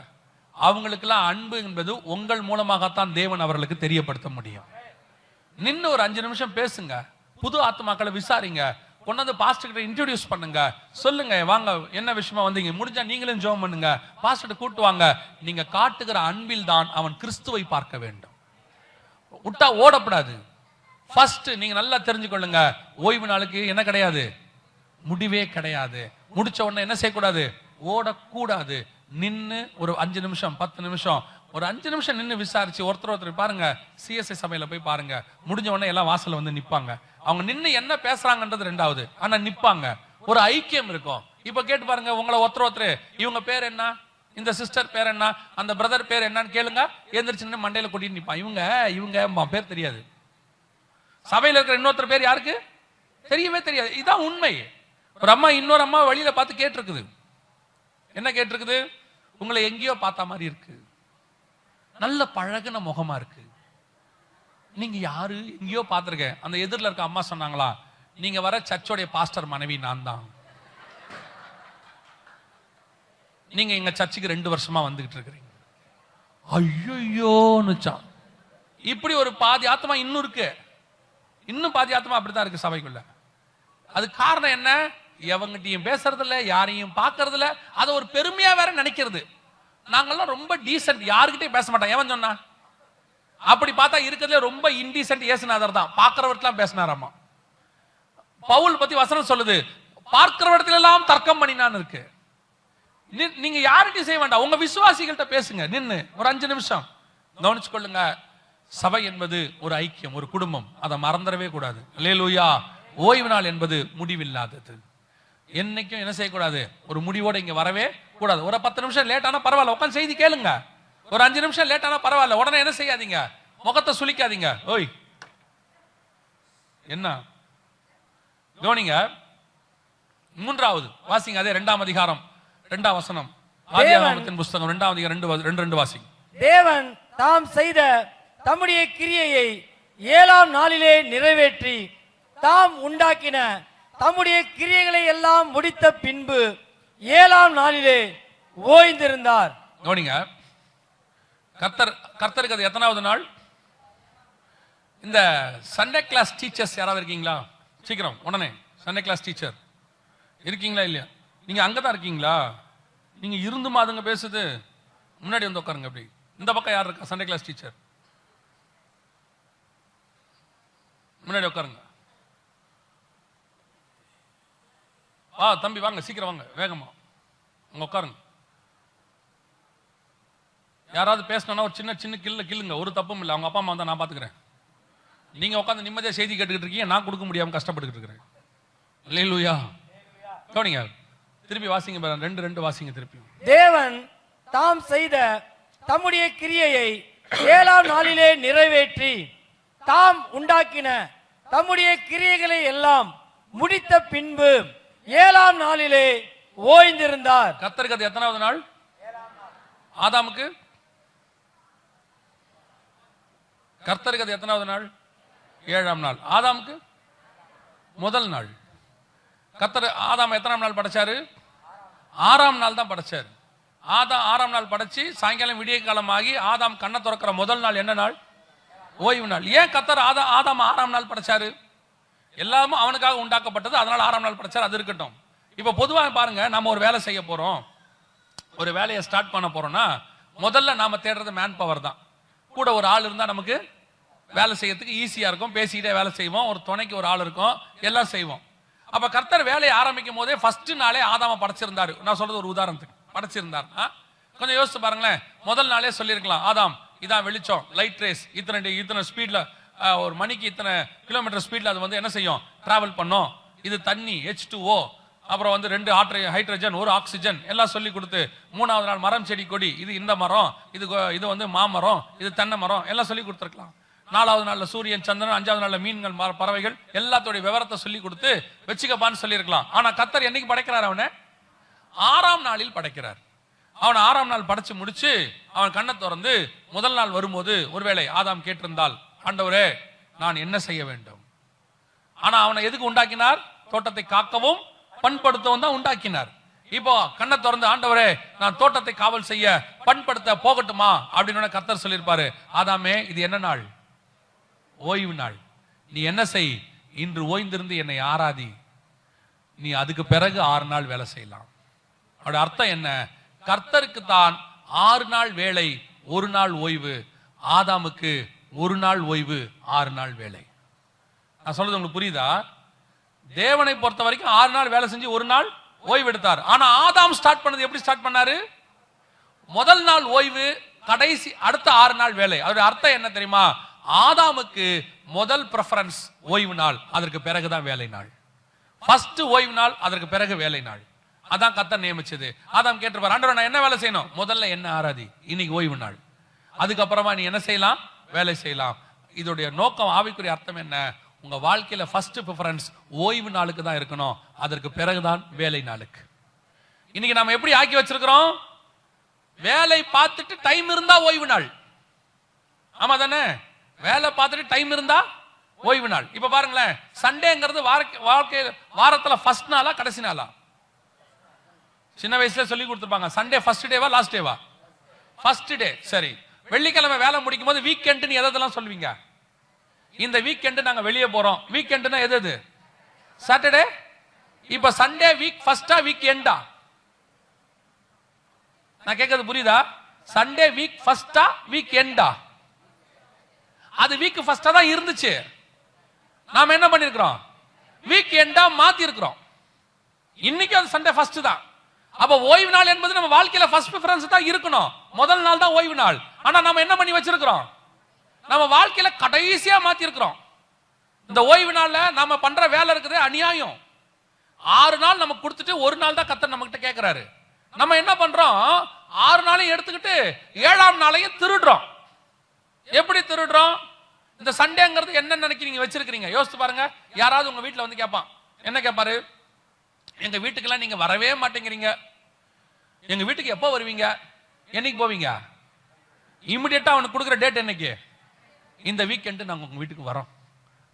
அவங்களுக்கெல்லாம் அன்பு என்பது உங்கள் மூலமாகத்தான் தேவன் அவர்களுக்கு தெரியப்படுத்த முடியும். நின்று ஒரு 5 நிமிஷம் பேசுங்க, புது ஆத்மாக்களை விசாரிங்க, கொண்டாந்து பாஸ்டர் கிட்ட இன்ட்ரோடியூஸ் பண்ணுங்க, சொல்லுங்க வாங்க என்ன விஷயமா வந்தீங்க, முடிஞ்சா நீங்களும் ஜெபம் பண்ணுங்க, பாஸ்டர் கூட்டு வாங்க. நீங்க காட்டுகிற அன்பில் தான் அவன் கிறிஸ்துவை பார்க்க வேண்டும். விட்டா ஓடப்படாது. ஃபர்ஸ்ட் நீங்க நல்லா தெரிஞ்சுக்கொள்ளுங்க, ஓய்வு நாளுக்கு என்ன கிடையாது, முடிவே கிடையாது. முடிச்ச உடனே என்ன செய்யக்கூடாது, ஓடக்கூடாது. நின்று ஒரு 5 நிமிஷம் 10 நிமிஷம் ஒரு 5 நிமிஷம் நின்று விசாரிச்சு ஒருத்தர் பாருங்க. சிஎஸ்ஐ சபையில போய் பாருங்க, முடிஞ்ச உடனே எல்லாம் வாசல்ல வந்து நிப்பாங்க. அவங்க நின்று என்ன பேசுறாங்கன்றது 2வது, ஆனா நிப்பாங்க. ஒரு ஐக்கியம் இருக்கும். இப்ப கேட்டு பாருங்க, உங்களை ஒருத்தர் இவங்க பேர் என்ன, இந்த சிஸ்டர் பேர் என்ன, அந்த பிரதர் பேர் என்னன்னு கேளுங்க, எந்திரிச்சு மண்டையில கொட்டிட்டு நிப்பான். இவங்க பேர் தெரியாது. சபையில இருக்கிற இன்னொருத்தர் பேர் யாருக்கு தெரியவே தெரியாது. இதான் உண்மை. ஒரு அம்மா இன்னொரு அம்மா வழியில பார்த்து கேட்டிருக்குது. என்ன கேட்டிருக்குது, உங்களை எங்கேயோ பார்த்த மாதிரி இருக்கு, நல்ல பழகுன முகமா இருக்கு, நீங்க யாரு, எங்கேயோ பார்த்திருக்கேன். அந்த எதிரில் இருக்க அம்மா சொன்னாங்களா, நீங்க வர சர்ச்சோடைய பாஸ்டர் மனைவி நான் தான், நீங்க எங்க சர்ச்சுக்கு 2 வருஷமா வந்துகிட்டு இருக்கிறீங்க. ஐயோன்னுச்சான். இப்படி ஒரு பாதி ஆத்மா இன்னும் இருக்கு, இன்னும் பாதி ஆத்மா அப்படித்தான் இருக்கு சபைக்குள்ள. அது காரணம் என்ன, எவங்கிட்டையும் பேசுறது இல்ல, யாரையும் பார்க்கறது இல்ல, அதை ஒரு பெருமையா வேற நினைக்கிறது. நாங்கெல்லாம் ரொம்ப டீசென்ட், யாருக்கிட்டையும் பேச மாட்டோம். எவன் சொன்னா? அப்படி பார்த்தா இருக்கிறதுல ரொம்ப இன்டீசென்ட் இயேசுநாதர் தான், பார்க்கிறவர்லாம் பேசினாராமா. பவுல் பத்தி வசனம் சொல்லுது, பார்க்கிறவர்ல எல்லாம் தர்க்கம் பண்ணினான்னு இருக்கு. நீங்க யார்கிட்டையும் செய்ய வேண்டாம், உங்க விசுவாசிகள்கிட்ட பேசுங்க. நின்னு ஒரு 5 நிமிஷம் கவனிச்சு கொள்ளுங்க. சபை என்பது ஒரு ஐக்கியம், ஒரு குடும்பம், அதை மறந்துடவே கூடாது. அல்லேலூயா. ஓய்வு நாள் என்பது முடிவில்லாதது. என்னைக்கும் என்ன செய்யக்கூடாது, ஒரு முடிவோட இங்க வரவே கூடாது. ஒரு 10 நிமிஷம் லேட் ஆனா பரவாயில்ல, உட்காந்து செய்தி கேளுங்க. ஒரு 5 நிமிஷம் லேட் ஆனா பரவாயில்ல, உடனே என்ன செய்யாதீங்க, முகத்தை சுளிக்காதீங்க. ஓய் என்ன கவனிங்க. 3வது வாசிங்க, அதே 2ஆம் அதிகாரம் 2ஆம் வசனம். ஆதியாகமத்தின் புஸ்தகம் 2 வாசி. தேவன் தாம் செய்த தம்முடைய கிரியையை 7ஆம் நாளிலே நிறைவேற்றி தாம் உண்டாக்கின தம்முடைய கிரியைகளை எல்லாம் முடித்த பின்பு 7ஆம் நாளிலே ஓய்ந்திருந்தார். கவனிங்க, கர்த்தருக்கு அது எத்தனாவது நாள்? இந்த சண்டே கிளாஸ் டீச்சர்ஸ் யாராவது இருக்கீங்களா? சீக்கிரம் உடனே சண்டே கிளாஸ் டீச்சர் இருக்கீங்களா இல்லையா? நீங்க அங்கதான் இருக்கீங்களா? நீங்க இருந்து மாதுங்க பேசுது. முன்னாடி வந்து உட்காருங்க. அப்படி இந்த பக்கம் யார் இருக்கா சண்டே கிளாஸ் டீச்சர்? முன்னாடி உட்காருங்க. தம்பி வாங்க, சீக்கிரம் வாங்க, வேகமா உங்க உட்காருங்க. யாராவது பேசணும்னா ஒரு சின்ன சின்ன கில்லுங்க, ஒரு தப்பும் இல்லை. அவங்க அப்பா அம்மா வந்தா நான் பாத்துக்கிறேன். நீங்க உட்காந்து நிம்மதியா செய்தி கேட்டுக்கிட்டு இருக்கீங்க, நான் கொடுக்க முடியாம கஷ்டப்பட்டு இருக்கிறேன். அல்லேலூயா. கவனிங்க, திருப்பி வாசிங்க, 2 வாசிங்க திருப்பி. தேவன் தாம் செய்த தம்முடைய கிரியையை 7ஆம் நாளிலே நிறைவேற்றி தாம் உண்டாக்கின தம்முடைய கிரியைகளை எல்லாம் முடித்த பின்பு 7ஆம் நாளிலே ஓய்ந்திருந்தார். கர்த்தருக்கு அது எத்தனாவது நாள்? ஆதாமுக்கு கர்த்தருக்கு அது எத்தனாவது நாள்? 7ஆம் நாள். ஆதாமுக்கு முதல் நாள். கர்த்தர் ஆதாம் எத்தனாம் நாள் படைச்சாரு? 6ஆம் நாள் தான் படைச்சாரு. ஆதாம் 6ஆம் நாள் படைச்சு சாயங்காலம் விடிய காலம் ஆகி ஆதாம் கண்ணை திறக்கிற முதல் நாள் என்ன நாள்? ஓய்வு நாள். ஏன் கர்த்தர் ஆதாம் 6ஆம் நாள் படைச்சாரு? எல்லாமே அவனுக்காக உண்டாக்கப்பட்டது, அதனால 6ஆம் நாள் படைச்சாரு. அது இருக்கட்டும். இப்ப பொதுவாக பாருங்க, நம்ம ஒரு வேலை செய்ய போறோம், ஒரு வேலையை ஸ்டார்ட் பண்ண போறோம்னா முதல்ல நாம தேடுறது மேன் பவர் தான். கூட ஒரு ஆள் இருந்தா நமக்கு வேலை செய்யறதுக்கு ஈஸியா இருக்கும். பேசிக்கிட்டே வேலை செய்வோம், ஒரு துணைக்கு ஒரு ஆள் இருக்கும், எல்லாம் செய்வோம். அப்ப கர்த்தர் வேலையை ஆரம்பிக்கும் போதே ஃபர்ஸ்ட் நாளே ஆதாம படைச்சிருந்தாரு. நான் சொல்றது ஒரு உதாரணத்துக்கு படைச்சிருந்தாருன்னா கொஞ்சம் யோசிச்சு பாருங்களேன். முதல் நாளே சொல்லியிருக்கலாம், ஆதாம் இதான் வெளிச்சம், லைட் ரேஸ் இத்தனை ஸ்பீட்ல, ஒரு மணிக்கு இத்தனை கிலோமீட்டர் ஸ்பீட்ல அது வந்து என்ன செய்யும்? டிராவல் பண்ணும். இது தண்ணி H2O, அப்புறம் வந்து 2 ஹைட்ரஜன், 1 ஆக்சிஜன் எல்லாம் சொல்லி கொடுத்து 3ஆவது நாள் மரம் செடி கொடி, இது இந்த மரம், இது வந்து மாமரம், இது தென்னை மரம் எல்லாம் சொல்லி கொடுத்துருக்கலாம். 4ஆவது நாள்ல சூரியன் சந்திரன், 5ஆவது நாள்ல மீன்கள் பறவைகள் எல்லாத்தோடைய விவரத்தை சொல்லி கொடுத்து வச்சுக்கப்பான்னு சொல்லியிருக்கலாம். ஆனா கர்த்தர் என்னைக்கு படைக்கிறார்? அவனை 6ஆம் நாளில் படைக்கிறார். அவன் 6ஆம் நாள் படைச்சு முடிச்சு அவன் கண்ணை திறந்து முதல் நாள் வரும்போது ஒருவேளை ஆதாம் கேட்டிருந்தால், ஆண்டவரே நான் என்ன செய்ய வேண்டும்? ஆனா அவனை எதுக்கு உண்டாக்கினார்? தோட்டத்தை காக்கவும் பண்படுத்தவும் தான் உண்டாக்கினார். இப்போ கண்ணை திறந்து, ஆண்டவரே நான் தோட்டத்தை காவல் செய்ய பண்படுத்த போகட்டுமா அப்படின்னு கர்த்தர் சொல்லியிருப்பாரு. ஆதாமே இது என்ன நாள்? ஓய்வு நாள். நீ என்ன செய்? இன்று ஓய்ந்திருந்து என்னை ஆராதி. நீ அதுக்கு பிறகு 6 நாள் வேலை செய்யலாம். அவருடைய அர்த்தம் என்ன? கர்த்தருக்கு தான் 6 நாள் வேலை, 1 நாள் ஓய்வு. ஆதாமுக்கு 1 நாள் ஓய்வு, 6 நாள் வேலை. நான் சொல்றது உங்களுக்கு புரியுதா? தேவனை பொறுத்த வரைக்கும் 6 நாள் வேலை செஞ்சு 1 நாள் ஓய்வு எடுத்தார். ஆனா ஆதாம் ஸ்டார்ட் பண்ணது எப்படி ஸ்டார்ட் பண்ணாரு? முதல் நாள் ஓய்வு, கடைசி அடுத்த 6 நாள் வேலை. அவருடைய அர்த்தம் என்ன தெரியுமா? ஆதாமுக்கு முதல் பிரெஃபரன்ஸ் ஓய்வு நாள், அதற்கு பிறகுதான் வேலை நாள். ஃபர்ஸ்ட் ஓய்வு நாள், அதற்கு பிறகு வேலை நாள். அதான் கர்த்தர் நியமிச்சது. ஆதாம் கேட்டிருப்பார், ஆண்டவரே நான் என்ன வேலை செய்யணும்? முதல்ல என்ன ஆராதி, இன்னைக்கு ஓய்வு நாள். அதுக்கப்புறமா நீ என்ன செய்யலாம்? வேலை செய்யலாம். இதோடைய நோக்கம், ஆவிக்குரிய அர்த்தம் என்ன? உங்க வாழ்க்கையில ஃபர்ஸ்ட் பிரெஃபரன்ஸ் ஓய்வு நாளுக்கு தான் இருக்கணும், அதற்கு பிறகுதான் வேலை நாளுக்கு. இன்னைக்கு நாம எப்படி ஆக்கி வச்சிருக்கிறோம்? வேலை பார்த்துட்டு டைம் இருந்தா ஓய்வு நாள். ஆமா தானே? வேலை பார்த்துட்டு டைம் இருந்தா ஓய்வு நாள். இப்ப பாருங்களேன், சண்டேங்கிறது வாரத்துல ஃபர்ஸ்ட் நாளா கடைசி நாளா? சின்ன வயசுல சொல்லி கொடுத்துருப்பாங்க, சண்டே ஃபர்ஸ்ட் டேவா லாஸ்ட் டேவா? First day. சரி, வெள்ளிக்கிழமை வேலை முடிக்கும் போது வீக்கெண்ட் நீ எதெல்லாம் சொல்லுவீங்க? இந்த வீக்கெண்ட் நாங்க வெளியே போறோம். வீக்கெண்ட்னா எது? சாட்டர்டே. இப்ப சண்டே வீக் ஃபர்ஸ்டா வீக் எண்டா? நான் கேட்கறது புரியுதா? சண்டே வீக் ஃபர்ஸ்டா வீக் எண்டா? அது வீக் ஃபர்ஸ்டா தான் இருந்துச்சு. நாம என்ன பண்ணிருக்கிறோம்? வீக் எண்டா மாத்தி இருக்கிறோம். இன்னைக்கு அது சண்டே ஃபர்ஸ்ட் தான். அப்ப ஓய்வு நாள் என்பது நம்ம வாழ்க்கையில ஃபர்ஸ்ட் பிரெஃபரன்ஸ் தான் இருக்கணும். முதல் நாள் தான் ஓய்வு நாள். ஆனா நம்ம என்ன பண்ணி வச்சிருக்கிறோம்? நம்ம வாழ்க்கையில கடைசியா மாத்தி இருக்கிறோம். இந்த ஓய்வு நாள்ல நாம பண்ற வேலை இருக்குது அநியாயம். 6 நாள் நமக்கு கொடுத்துட்டு 1 நாள் தான் கர்த்தர் நம்ம கிட்ட கேட்கிறாரு. நம்ம என்ன பண்றோம்? 6 நாளையும் எடுத்துக்கிட்டு 7ஆம் நாளையும் திருடுறோம். எப்படி திருடுறோம்? இந்த சண்டேங்கிறது என்ன நினைக்கிறீங்க வச்சிருக்கீங்க? யோசிச்சு பாருங்க. யாராவது உங்க வீட்டுல வந்து கேட்பான், என்ன கேட்பாரு? எங்க வீட்டுக்கெல்லாம் நீங்க வரவே மாட்டேங்கிறீங்க, எங்க வீட்டுக்கு எப்போ வருவீங்க, என்னைக்கு போவீங்க? இமிடியேட்டா அவனுக்கு கொடுக்குற டேட் என்னைக்கு? இந்த வீக்கெண்டு நாங்கள் உங்க வீட்டுக்கு வரோம்,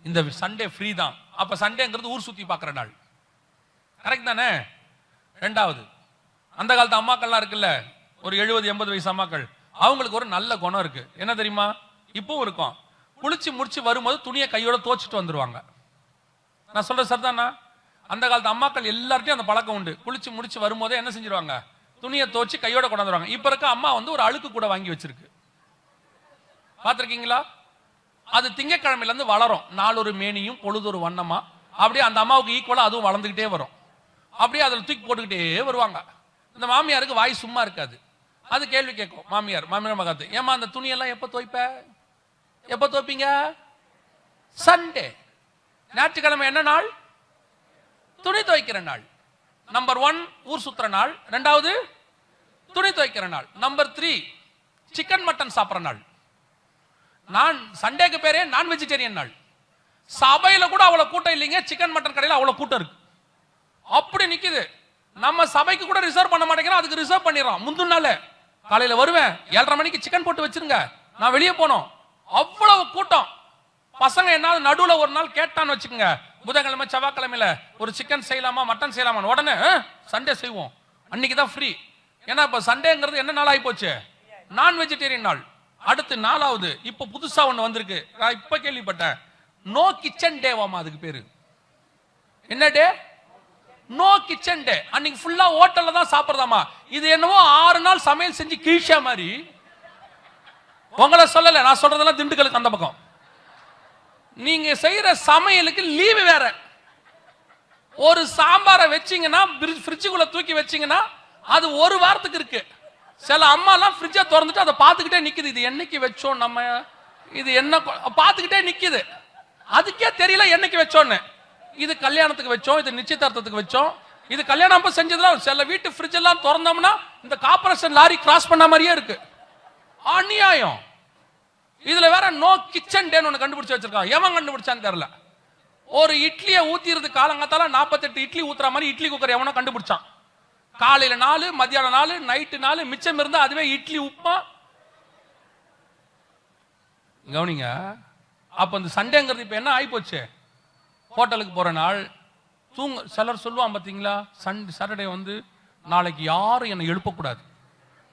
இந்த சண்டே ஃப்ரீ தான். அப்ப சண்டேங்கிறது ஊர் சுத்தி பார்க்குற நாள், கரெக்ட் தானே? ரெண்டாவது, அந்த காலத்து அம்மாக்கள்லாம் இருக்குல்ல, ஒரு 70-80 வயசு அம்மாக்கள், அவங்களுக்கு ஒரு நல்ல குணம் இருக்கு. என்ன தெரியுமா? இப்பவும் இருக்கும். குளிச்சு முடிச்சு வரும்போது துணியை கையோட துவச்சிட்டு வந்துருவாங்க. நான் சொல்ற சரிதானா? அந்த காலத்து அம்மாக்கள் எல்லார்ட்டையும் அந்த பழக்கம் உண்டு. குளிச்சு முடிச்சு வரும்போதே என்ன செஞ்சிருவாங்க? துணியை துவச்சு கையோட கொண்டாந்துருவாங்க. இப்ப இருக்க அம்மா வந்து ஒரு அழுக்கு கூட வாங்கி வச்சிருக்கு, பாத்திருக்கீங்களா? அது திங்கக்கிழமையில இருந்து வளரும். நாளொரு மேனியும் பொழுதொரு வண்ணமா, அப்படியே அந்த அம்மாவுக்கு ஈக்குவலா அதுவும் வளர்ந்துகிட்டே வரும். அப்படியே அதில் தூக்கி போட்டுக்கிட்டே வருவாங்க. இந்த மாமியாருக்கு வாய் சும்மா இருக்காது. அது கேள்வி கேட்கும். மாமியார் மகாத்து, ஏமா அந்த துணியெல்லாம் எப்ப துவைப்ப, எப்ப துவைப்பீங்க? சண்டே. ஞாயிற்றுக்கிழமை என்ன நாள்? துணி துவைக்கிற நாள். நம்பர் 1 ஊர் சுத்துற நாள், ரெண்டாவது துணி துவைக்கிற நாள், நம்பர் 3 சிக்கன் மட்டன் சாப்பிட்ற நாள். நான் சண்டேக்கு பேரே நான் வெஜிடேரியன் நாள். சபையில கூட அவ்வளவு கூட்டம் இல்லைங்க, சிக்கன் மட்டன் கடையில் அவ்வளவு கூட்டம் இருக்கு. அப்படி நிக்குது. நம்ம சபைக்கு கூட ரிசர்வ் பண்ண மாட்டேங்கிறோம், அதுக்கு ரிசர்வ் பண்ணிடுறோம். முந்தின நாள் காலையில வருவேன், 7:30 மணிக்கு சிக்கன் போட்டு வச்சிருங்க, நான் வெளியே போனோம். அவ்வளவு கூட்டம். பசங்க என்ன நடுவுல ஒரு நாள் கேட்டான்னு வச்சுக்கோங்க, புதன்கிழமை செவ்வாய்க்கிழமையில ஒரு சிக்கன் செய்யலாமா மட்டன் செய்யலாமா, உடனே சண்டே செய்வோம், அன்னைக்கு தான் ஃப்ரீ. ஏன்னா இப்ப சண்டேங்கிறது என்ன நாள் ஆகி போச்சு? நான் வெஜிடேரியன் நாள். அடுத்து 4வது இப்ப புதுசா ஒண்ணு வந்திருக்கு, நான் இப்ப கேள்விப்பட்டேன், நோ கிச்சன் டேவாமா. அதுக்கு பேரு என்ன டே? நோ கிச்சன் டே. அன்னைக்கு ஃபுல்லா ஹோட்டல்ல தான் சாப்பிடுறதாமா. இது என்னவோ 6 நாள் சமையல் செஞ்சு கீழ்ஷா மாதிரி. உங்களை சொல்லல, நான் சொல்றதெல்லாம் திண்டுக்கலுக்கு அந்த பக்கம். நீங்க செய்யற சமையலுக்கு லீவு வேற. ஒரு சாம்பாரை வச்சீங்கன்னா ஃப்ரிட்ஜுக்குள்ள தூக்கி வச்சீங்கன்னா அது ஒரு வாரத்துக்கு இருக்கு. சில அம்மா எல்லாம் ஃப்ரிட்ஜை திறந்துட்டு அதை பார்த்துக்கிட்டே நிக்குது, இது என்னைக்கு வச்சோம் நம்ம, இது என்ன பார்த்துக்கிட்டே நிக்குது. அதுக்கே தெரியல என்னைக்கு வச்சோன்னு. இது கல்யாணத்துக்கு வச்சோம், இது நிச்சயதார்த்தத்துக்கு வச்சோம், இது கல்யாணம் அப்ப செஞ்சதுலாம். சில வீட்டு ஃப்ரிட்ஜ் எல்லாம் திறந்தோம்னா இந்த கார்பரேஷன் லாரி கிராஸ் பண்ண மாதிரியே இருக்கு. அநியாயம். இதுல வேற நோ கிச்சன் டேன்னு ஒண்ணு கண்டுபிடிச்சு வச்சிருக்கான். எவன் கண்டுபிடிச்சான்னு தெரியல. ஒரு இட்லியை ஊத்திறது காலங்காத்தால 48 இட்லி ஊத்துற மாதிரி இட்லி குக்கர் எவனோ கண்டுபிடிச்சான். காலையில 4, மத்தியானம் 4, நைட்டு 4, மிச்சம் இருந்தா அதுவே இட்லி உப்புமா. கவனிங்க. அப்ப இந்த சண்டேங்கிறது இப்ப என்ன ஆகி போச்சு? ஹோட்டலுக்கு போற நாள், தூங்க. சிலர் சொல்லுவான் பாத்தீங்களா, சாட்டர்டே வந்து நாளைக்கு யாரும் என்னை எழுப்பக்கூடாது,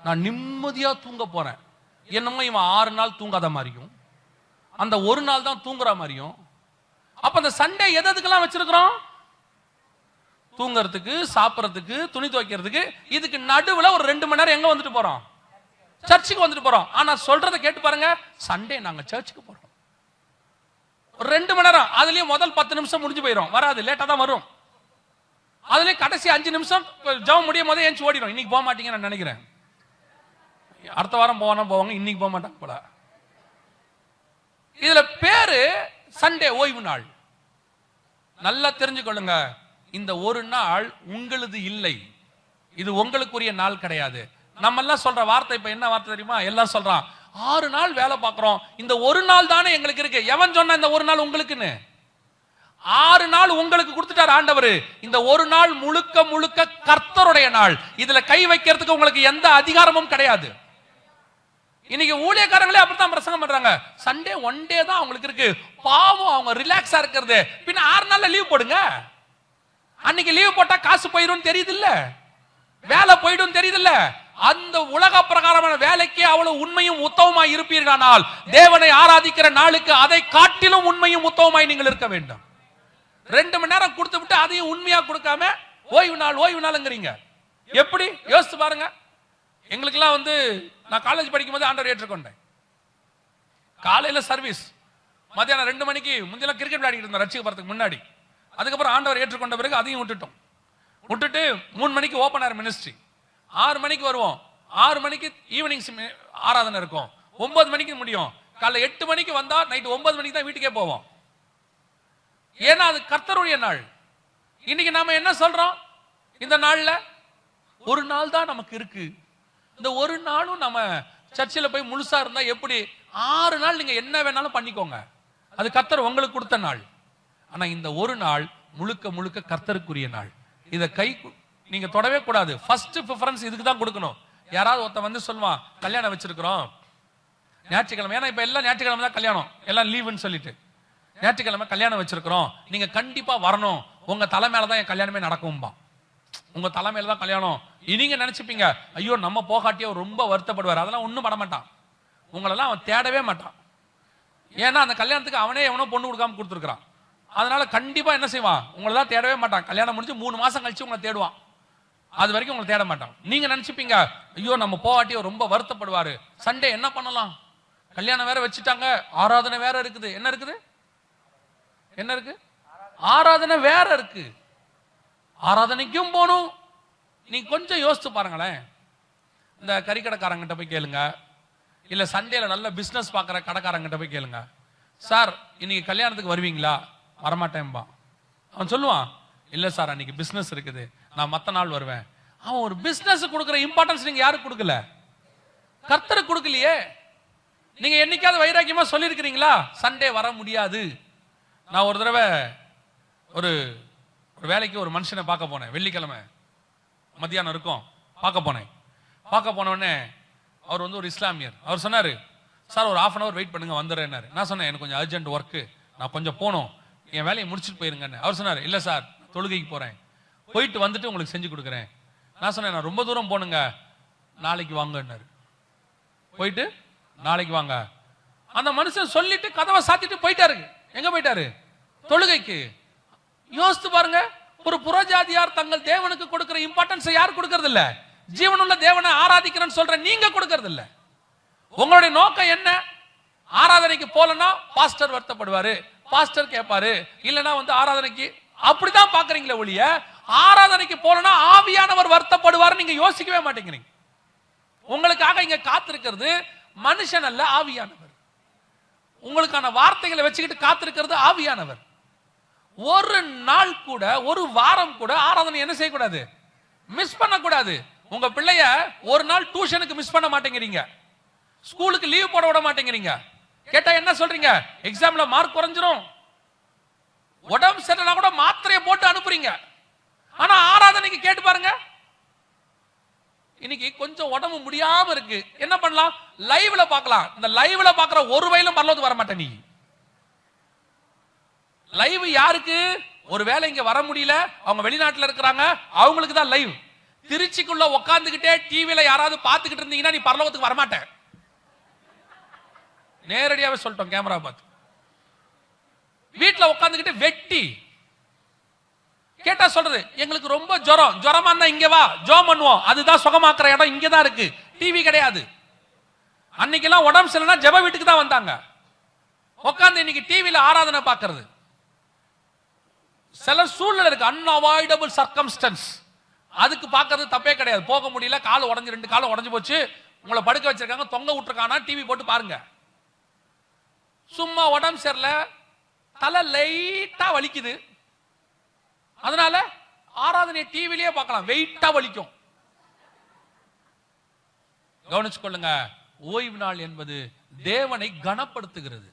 நான் நிம்மதியா தூங்க போறேன். என்னமோ இவன் 6 நாள் தூங்காத மாதிரியும் அந்த ஒரு நாள் தான் தூங்குற மாதிரியும். அப்ப அந்த சண்டே எதுக்கெல்லாம் வச்சிருக்கிறோம்? தூங்கறதுக்கு, சாப்பிடறதுக்கு, துணி துவைக்கிறதுக்கு. இதுக்கு நடுவுல ஒரு 2 மணி நேரம் எங்க வந்துட்டு போறோம்? சர்ச்சுக்கு வந்துட்டு போறோம். ஆனா சொல்றதை கேட்டு பாருங்க, சண்டே நாங்க சர்ச்சுக்கு போறோம். ஒரு 2 மணி நேரம். அதுலயும் முதல் 10 நிமிஷம் முடிஞ்சு போயிடும், வராது, லேட்டா தான் வரும். அதுலயும் கடைசி 5 நிமிஷம் ஜெபம் முடியும் போதே ஏஞ்சி ஓடிடும். இன்னைக்கு போக மாட்டீங்க நான் நினைக்கிறேன், அடுத்த வாரம் போவாங்க, இன்னைக்கு போக மாட்டாங்க போல. இதுல பேரு சண்டே ஓய்வு நாள். நல்லா தெரிஞ்சுக்கொள்ளுங்க, இந்த ஒரு நாள் உங்களது இல்லை, இது உங்களுக்குரிய நாள் கிடையாது. நம்ம எல்லாம் சொல்ற வார்த்தை இப்ப என்ன வார்த்தை தெரியுமா? எல்லாம் சொல்றான் 6 நாள் வேலை பார்க்கிறோம், இந்த ஒரு நாள் தானே எங்களுக்கு இருக்கு. எவன் சொன்ன இந்த ஒரு நாள் உங்களுக்குன்னு? 6 நாள் உங்களுக்கு கொடுத்துட்டார் ஆண்டவர். இந்த ஒரு நாள் முழுக்க முழுக்க கர்த்தருடைய நாள். இதுல கை வைக்கிறதுக்கு உங்களுக்கு எந்த அதிகாரமும் கிடையாது. இன்னைக்கு ஊழியக்காரங்களே அப்படித்தான் பிரசங்கம் பண்றாங்க. சண்டே 1 டே தான் அவங்களுக்கு இருக்கு. பாவம், அவங்க ரிலாக்ஸா இருக்கிறது. பின்ன 6 நாள்ல லீவ் போடுங்க. அன்னைக்கு லீவ் போட்டா காசு போயிடும் தெரியுது இல்ல, வேலை போயிடும் தெரியுது இல்ல. அந்த உலக பிரகாரமான வேலைக்கு அவ்வளவு உண்மையும் உத்தமமாய் இருப்பீர்களானால் தேவனை ஆராதிக்கிற நாளுக்கு அதை காட்டிலும் உண்மையும் உத்தமமாய் நீங்கள் இருக்க வேண்டும். 2 மணி நேரம் கொடுத்து விட்டு அதையும் உண்மையா கொடுக்காம ஓய்வு நாளுங்கிறீங்க. எப்படி யோசிச்சு பாருங்க. எங்களுக்கெல்லாம் வந்து நான் காலேஜ் படிக்கும் போது ஆண்டவர் ஏற்றுக்கொண்டேன். காலையில சர்வீஸ், மத்தியானம் 2 மணிக்கு முந்தியெல்லாம் கிரிக்கெட் விளையாடிட்டு இருந்தோம் ரட்சிக்க போறதுக்கு முன்னாடி. அதுக்கப்புறம் ஆண்டவர் ஏற்றுக்கொண்ட பிறகு அதையும் விட்டுட்டு 3 மணிக்கு ஓபன் ஏர் மினிஸ்ட்ரி, 6 மணிக்கு வருவோம். 6 மணிக்கு ஈவினிங் ஆராதனை இருக்கும், 9 மணிக்கு முடியும். காலைல 8 மணிக்கு வந்தா நைட் 9 மணிக்கு தான் வீட்டுக்கே போவோம். ஏன்னா அது கர்த்தருடைய நாள். இன்னைக்கு நாம என்ன சொல்றோம்? இந்த நாள்ல ஒரு நாள் தான் நமக்கு இருக்கு. இந்த ஒரு நாளும் நம்ம சர்ச்சில் போய் முழுசா இருந்தா எப்படி? 6 நாள் நீங்க என்ன வேணாலும் பண்ணிக்கோங்க, அது கர்த்தர் உங்களுக்கு கொடுத்த நாள். ஆனா இந்த ஒரு நாள் முழுக்க முழுக்க கர்த்தருக்குரிய நாள். இதை நீங்க தொடவே கூடாது. ஃபர்ஸ்ட் ப்ரிஃபரன்ஸ் இதுக்கு தான் கொடுக்கணும். யாராவது ஒருத்தன் வந்து சொல்லுவான் கல்யாணம் வச்சிருக்கிறோம் ஞாயிற்றுக்கிழமை, ஏன்னா இப்ப எல்லாம் ஞாயிற்றுக்கிழமை தான் கல்யாணம், எல்லாம் லீவுன்னு சொல்லிட்டு ஞாயிற்றுக்கிழமை கல்யாணம் வச்சிருக்கிறோம், நீங்க கண்டிப்பா வரணும், உங்க தலை மேலதான் என் கல்யாணமே நடக்கும்பா. உங்க தலைமையில தான் கல்யாணம். நீங்க நினைச்சுப்பீங்க ஐயோ நம்ம போகாட்டியோ ரொம்ப வருத்தப்படுவார். அதெல்லாம் ஒண்ணும் பண்ண மாட்டான். உங்களெல்லாம் அவன் தேடவே மாட்டான். ஏன்னா அந்த கல்யாணத்துக்கு அவனே எவனோ பொண்ணு கொடுக்காம கொடுத்துருக்கான். அதனால கண்டிப்பா என்ன செய்வான், உங்களெல்லாம் தேடவே மாட்டான். கல்யாணம் முடிஞ்சு 3 மாசம் கழிச்சு உங்களை தேடுவான். அது வரைக்கும் உங்களை தேட மாட்டான். நீங்க நினைச்சுப்பீங்க ஐயோ நம்ம போகாட்டியோ ரொம்ப வருத்தப்படுவாரு, சண்டே என்ன பண்ணலாம், கல்யாணம் வேற வச்சுட்டாங்க, ஆராதனை வேற இருக்குது. என்ன இருக்குது, என்ன இருக்கு, ஆராதனை வேற இருக்கு, ஆராதனைக்கும் போகணும். நீங்க கொஞ்சம் யோசிச்சு பாருங்களேன். இந்த கறிக்கடைக்காரங்கிட்ட போய் கேளுங்க, இல்ல சண்டேல நல்ல பிசினஸ் பாக்குற கடைக்காரங்கிட்ட போய் கேளுங்க, சார் இன்னைக்கு கல்யாணத்துக்கு வருவீங்களா, வரமாட்டேன்பா. அவன் சொல்லுவான் இல்ல சார் அன்னைக்கு பிசினஸ் இருக்குது, நான் மத்த நாள் வருவேன். அவன் ஒரு பிசினஸ் கொடுக்குற இம்பார்ட்டன்ஸ் நீங்க யாருக்கு கொடுக்கல, கர்த்தருக்கு கொடுக்கலையே. நீங்க என்னைக்காவது வைராக்கியமா சொல்லியிருக்கிறீங்களா சண்டே வர முடியாது. நான் ஒரு தடவை ஒரு வேலைக்கு ஒரு மனுஷனை பார்க்க போனேன். வெள்ளிக்கிழமை மத்தியானம் இருக்கும், பார்க்க போனேன். பார்க்க போன உடனே அவர் வந்து ஒரு இஸ்லாமியர். அவர் சொன்னாரு சார் ஒரு 1/2 hour வெயிட் பண்ணுங்க வந்துடுறேன்னாரு. நான் சொன்னேன் எனக்கு கொஞ்சம் அர்ஜென்ட் ஒர்க்கு, நான் கொஞ்சம் போகணும், என் வேலையை முடிச்சுட்டு போயிருங்கன்னு. அவர் சொன்னார் இல்ல சார் தொழுகைக்கு போறேன், போயிட்டு வந்துட்டு உங்களுக்கு செஞ்சு கொடுக்குறேன். நான் சொன்னேன் நான் ரொம்ப தூரம் போனுங்க, நாளைக்கு வாங்கன்னாரு. போயிட்டு நாளைக்கு வாங்க. அந்த மனுஷன் சொல்லிட்டு கதவை சாத்திட்டு போயிட்டாரு. எங்க போயிட்டாரு, தொழுகைக்கு. யோசித்து பாருங்க, ஒரு புறஜாதியார் தங்கள் தேவனுக்கு கொடுக்கிற இம்பார்ட்டன்ஸ் யார் கொடுக்கறது இல்ல, ஜீவனுள்ள தேவனை ஆராதிக்கிறேன்னு சொல்ற நீங்க கொடுக்கறது இல்ல. உங்களுடைய நோக்கம் என்ன, ஆராதனைக்கு போலனா பாஸ்டர் வருத்தப்படுவாரு, பாஸ்டர் கேட்பாரு, இல்லனா வந்து ஆராதனைக்கு அப்படிதான் பாக்குறீங்களே ஒழிய ஆராதனைக்கு போலனா ஆவியானவர் வருத்தப்படுவாரு நீங்க யோசிக்கவே மாட்டேங்கிறீங்க. உங்களுக்காக இங்க காத்திருக்கிறது மனுஷன் அல்ல, ஆவியானவர். உங்களுக்கான வார்த்தைகளை வச்சுக்கிட்டு காத்திருக்கிறது ஆவியானவர். ஒரு நாள் கூட, ஒரு வாரம் கூட ஆராதனை என்ன செய்யக்கூடாது, மிஸ் பண்ணக்கூடாது. உங்க பிள்ளைய ஒரு நாள் டியூஷனுக்கு மிஸ் பண்ண மாட்டேங்கிறீங்க, ஸ்கூலுக்கு லீவ் போட விட மாட்டேங்கிறீங்க. கேட்டா என்ன சொல்றீங்க, எக்ஸாம்ல மார்க் குறைஞ்சிரும், உடம்பு சரியில்லை கூட மாத்திரையை போட்டு அனுப்புறீங்க. ஆனா ஆராதனைக்கு கேட்டு பாருங்க, இன்னைக்கு கொஞ்சம் உடம்பு முடியாம இருக்கு, என்ன பண்ணலாம், லைவ்ல பார்க்கலாம். இந்த லைவ்ல பார்க்கிற ஒரு வயலும் பரலோகத்துக்கு வர மாட்டேன். நீ லைவ் யாருக்கு, ஒருவேளை இங்க வர முடியல, அவங்க வெளிநாட்டுல இருக்கிறாங்க, அவங்களுக்கு தான் லைவ். திருச்சிக்குள்ள உட்கார்ந்துகிட்டே டிவில யாராவது பார்த்துக்கிட்டு இருந்தீங்கன்னா நீ பரலோகத்துக்கு வரமாட்ட. நேரடியாவே சொல்லிட்டோம், கேமரா பார்த்து. வீட்டுல உட்கார்ந்துகிட்டு வெட்டி கேட்டா சொல்றது எங்களுக்கு ரொம்ப ஜுரம், ஜுரமா இருந்தா இங்க வா ஜோம் பண்ணுவோம், அதுதான் சுகமாக்குற இடம் இங்கதான் இருக்கு, டிவி கிடையாது. அன்னைக்கெல்லாம் உடம்பு சரியில்லைனா ஜெப வீட்டுக்கு தான் வந்தாங்க. உட்கார்ந்து இன்னைக்கு டிவில ஆராதனை பார்க்கிறது. சில சூழ்நிலை இருக்கு, அன்அவாய்டபிள் சர்க்கம்ஸ்டன்ஸ், அதுக்கு பார்க்கறது தப்பே கிடையாது. போக முடியல, கால் உடஞ்சு, 2 காலம் உடஞ்சு போச்சு, உங்களை படுக்க வச்சிருக்காங்க, தொங்க விட்டுருக்கானா, டிவி போட்டு பாருங்க. சும்மா உடம்பு சரியில்ல, தலை லைட்டா வலிக்குது, அதனால ஆராதனை டிவிலேயே பார்க்கலாம், வெயிட்டா வலிக்கும். கவனிச்சுக்கொள்ளுங்க, ஓய்வு நாள் என்பது தேவனை கனப்படுத்துகிறது.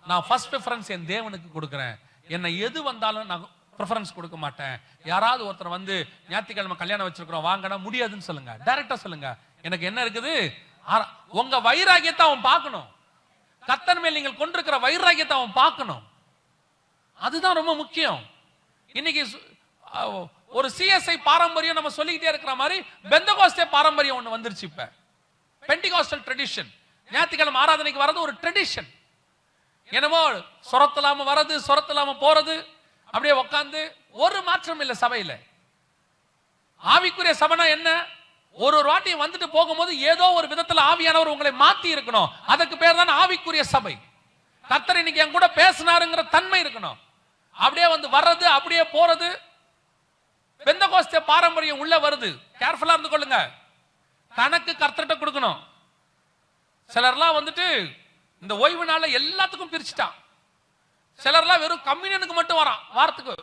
நான் ஃபர்ஸ்ட் பிரெஃபரன்ஸ் என் தேவனுக்கு கொடுக்கிறேன். என்ன எது வந்தாலும் நான் ப்ரிஃபரன்ஸ் கொடுக்க மாட்டேன். யாராவது ஒருத்தர் வந்து ஞாயிற்றுக்கிழமை கல்யாணம் வச்சிருக்கிறோம் வாங்கினா முடியாதுன்னு சொல்லுங்க, டைரக்டா சொல்லுங்க. எனக்கு என்ன இருக்குது, உங்க வைராகியத்தை அவன் பார்க்கணும். கர்த்தர் மேல் நீங்கள் கொண்டிருக்கிற வைராகியத்தை அவன் பார்க்கணும். அதுதான் ரொம்ப முக்கியம். இன்னைக்கு ஒரு சிஎஸ்ஐ பாரம்பரியம் நம்ம சொல்லிக்கிட்டே இருக்கிற மாதிரி பெந்தகோஸ்தே பாரம்பரியம் ஒண்ணு வந்துருச்சு. இப்ப பெண்டிகாஸ்டல் ட்ரெடிஷன், ஞாயிற்றுக்கிழமை ஆராதனைக்கு வரது ஒரு ட்ரெடிஷன். என்னமோ சொரத்தலாம வரது, சொரத்தலாம போறது, அப்படியே உட்கார்ந்து. ஒரு மாற்றம் இல்ல சபையில. ஆவிக்குரிய சபைனா என்ன, ஒரு வாட்டி வந்துட்டு போகும்போது ஏதோ ஒரு விதத்துல ஆவியானவர் உங்களை மாத்தி இருக்கணும். அதுக்கு பேர் தான் ஆவிக்குரிய சபை. கர்த்தர் இன்னைக்கு என் கூட பேசினாருங்கிற தன்மை இருக்கணும். அப்படியே வந்து வர்றது, அப்படியே போறது, பெந்தகோஸ்தே பாரம்பரியம் உள்ள வருது. கேர்ஃபுல்லா இருந்து கொள்ளுங்க. கணக்கு கர்த்தர்ட்ட கொடுக்கணும். சிலர்லாம் வந்துட்டு இந்த ஓய்வு நாள்ல எல்லாத்துக்கும் பிரிச்சுட்டான். சிலர்லாம் வெறும் கம்யூனியனுக்கு மட்டும் வரான், வாரத்துக்கு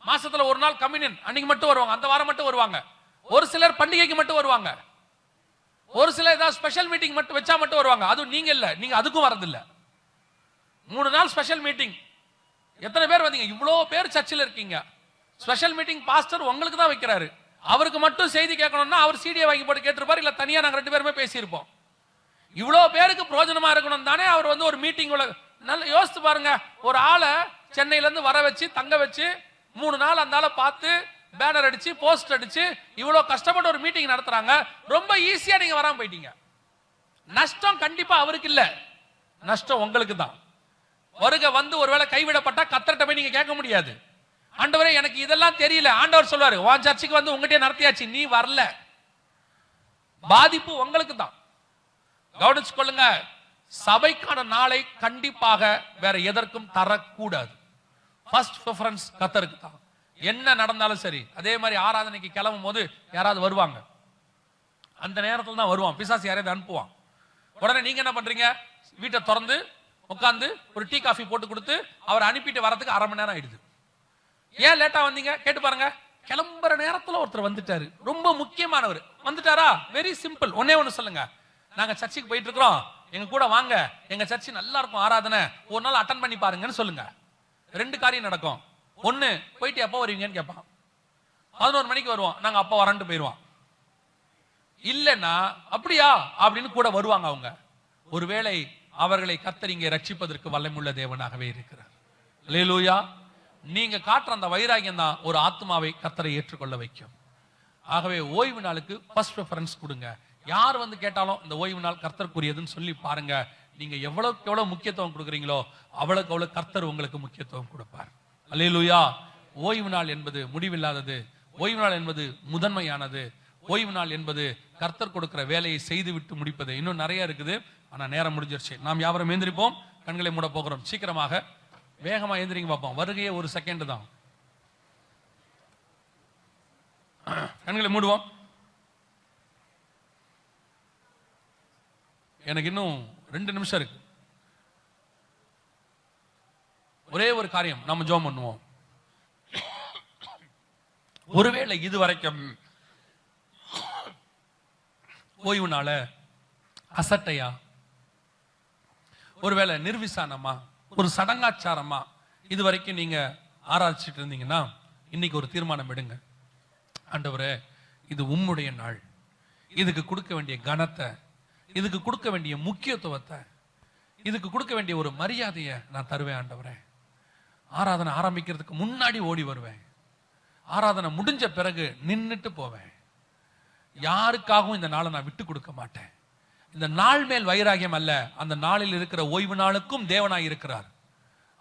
மாசத்துல ஒரு நாள் கம்யூனியன், அன்னைக்கு மட்டும் வருவாங்க, அந்த வாரம் மட்டும் வருவாங்க. ஒரு சிலர் பண்டிகைக்கு மட்டும் வருவாங்க, ஒரு சிலர் ஏதாவது ஸ்பெஷல் மீட்டிங் மட்டும் வச்சா மட்டும் வருவாங்க. அது நீங்க இல்ல, நீங்க அதுக்கும் வரதில்ல. 3 நாள் ஸ்பெஷல் மீட்டிங். எத்தனை பேர் வந்தீங்க, இவ்வளோ பேர் சர்ச்சில் இருக்கீங்க. ஸ்பெஷல் மீட்டிங் பாஸ்டர் உங்களுக்கு தான் வைக்கிறாரு, அவருக்கு மட்டும் செய்தி கேட்கணும்னா அவர் சீடியை வாங்கி போட்டு கேட்டிருப்பார், இல்ல தனியா நாங்க 2 பேருமே பேசியிருப்போம். இவ்வளவு பேருக்கு பிரயோஜனமா இருக்கணும் தானே அவர் வந்து ஒரு மீட்டிங். நல்ல யோசித்து பாருங்க, ஒரு ஆளை சென்னையில இருந்து வர வச்சு தங்க வச்சு 3 நாள் அந்த ஆளை பார்த்து பேனர் அடிச்சு போஸ்ட் அடிச்சு இவ்வளவு கஷ்டப்பட்டு ஒரு மீட்டிங் நடத்துறாங்க. ரொம்ப ஈஸியா நீங்க வராம போயிட்டீங்க. நஷ்டம் கண்டிப்பா அவருக்கு இல்ல, நஷ்டம் உங்களுக்கு தான். வருக வந்து ஒருவேளை கைவிடப்பட்டா கர்த்தர்ட்ட போய் நீங்க கேட்க முடியாது, ஆண்டவரே எனக்கு இதெல்லாம் தெரியல. ஆண்டவர் சொல்வாரு, உன் சர்ச்சுக்கு வந்து உங்ககிட்ட நடத்தியாச்சு, நீ வரல. பாதிப்பு உங்களுக்கு தான். கவனிச்சு கொள்ளுங்க, சபைக்கான நாளை கண்டிப்பாக வேற எதற்கும் தரக்கூடாது. ஃபர்ஸ்ட் ப்ரிஃபரன்ஸ் கர்த்தருக்கு தான். என்ன நடந்தாலும் சரி. அதே மாதிரி ஆராதனைக்கு கிளம்பும் போது யாராவது வருவாங்க, அந்த நேரத்தில் தான் வருவான் பிசாசு, யாரையாவது அனுப்புவான். உடனே நீங்க என்ன பண்றீங்க, வீட்டை திறந்து உட்காந்து ஒரு டீ காஃபி போட்டு கொடுத்து அவரை அனுப்பிட்டு வரதுக்கு 1/2 மணி நேரம் ஆயிடுது. ஏன் லேட்டா வந்தீங்க கேட்டு பாருங்க. கிளம்புற நேரத்தில் ஒருத்தர் வந்துட்டாரு, ரொம்ப முக்கியமானவர் வந்துட்டாரா, வெரி சிம்பிள். ஒன்னே ஒண்ணு சொல்லுங்க, நாங்க சர்ச்சுக்கு போயிட்டு இருக்கிறோம், எங்க கூட வாங்க, எங்க சர்ச்சு நல்லா இருக்கும் ஆராதனை, ஒரு நாள் அட்டன் பண்ணி பாருங்கன்னு சொல்லுங்க. 2 காரியம் நடக்கும். ஒண்ணு, போயிட்டு எப்போ வருவீங்கன்னு கேட்பான். 11 மணிக்கு வருவோம், நாங்க அப்போ வரன்ட்டு போயிடுவான். இல்லைன்னா அப்படியா அப்படின்னு கூட வருவாங்க அவங்க. ஒருவேளை அவர்களை கர்த்தர் இங்கே ரட்சிப்பதற்கு வல்லமுள்ள தேவனாகவே இருக்கிறார். அல்லேலூயா. நீங்க காட்டுற அந்த வைராகியம் தான் ஒரு ஆத்மாவை கர்த்தரை ஏற்றுக்கொள்ள வைக்கும். ஆகவே ஓய்வு நாளுக்கு ஃபர்ஸ்ட் ப்ரிஃபரன்ஸ் கொடுங்க. யார் வந்து கேட்டாலும் இந்த ஓய்வு நாள் கர்த்தருக்குரியதுன்னு சொல்லி பாருங்க. நீங்க எவ்வளவுக்கு எவ்வளவு முக்கியத்துவம் கொடுக்குறீங்களோ அவ்வளவுக்கு அவ்வளவு கர்த்தர் உங்களுக்கு முக்கியத்துவம் கொடுப்பார். அல்லேலூயா. ஓய்வு நாள் என்பது முடிவில்லாதது. ஓய்வு நாள் என்பது முதன்மையானது. ஓய்வு நாள் என்பது கர்த்தர் கொடுக்கிற வேலையை செய்து விட்டு முடிப்பது. இன்னும் நிறைய இருக்குது, ஆனா நேரம் முடிஞ்சிருச்சு. நாம் யாவரும் எழுந்திருப்போம், கண்களை மூட போகிறோம். சீக்கிரமாக வேகமா எழுந்திரிங்க பார்ப்போம். வருகையே 1 செகண்ட் தான். கண்களை மூடுவோம். எனக்கு இன்னும் 2 நிமிஷம் இருக்கு. ஒரே ஒரு காரியம் நம்ம ஜெபம் பண்ணுவோம். ஒருவேளை இதுவரைக்கும் ஓய்வு நாள அசட்டையா, ஒருவேளை நிர்விசானமா, ஒரு சடங்காச்சாரமா இதுவரைக்கும் நீங்க ஆராய்ச்சிட்டு இருந்தீங்கன்னா இன்னைக்கு ஒரு தீர்மானம் எடுங்க. ஆண்டவரே, இது உம்முடைய நாள், இதுக்கு கொடுக்க வேண்டிய கனத்தை, இதுக்கு கொடுக்க வேண்டிய முக்கியத்துவத்தை, இதுக்கு கொடுக்க வேண்டிய ஒரு மரியாதையை நான் தருவேன். ஆண்டவரே, ஆராதனை ஆரம்பிக்கிறதுக்கு முன்னாடி ஓடி வருவேன், ஆராதனை முடிஞ்ச பிறகு நின்னுட்டு போவேன். யாருக்காகவும் இந்த நாளை நான் விட்டு கொடுக்க மாட்டேன். இந்த நாள் மேல் வைராகியம் அல்ல, அந்த நாளில் இருக்கிற ஓய்வு நாளுக்கும் தேவனாய் இருக்கிறார்,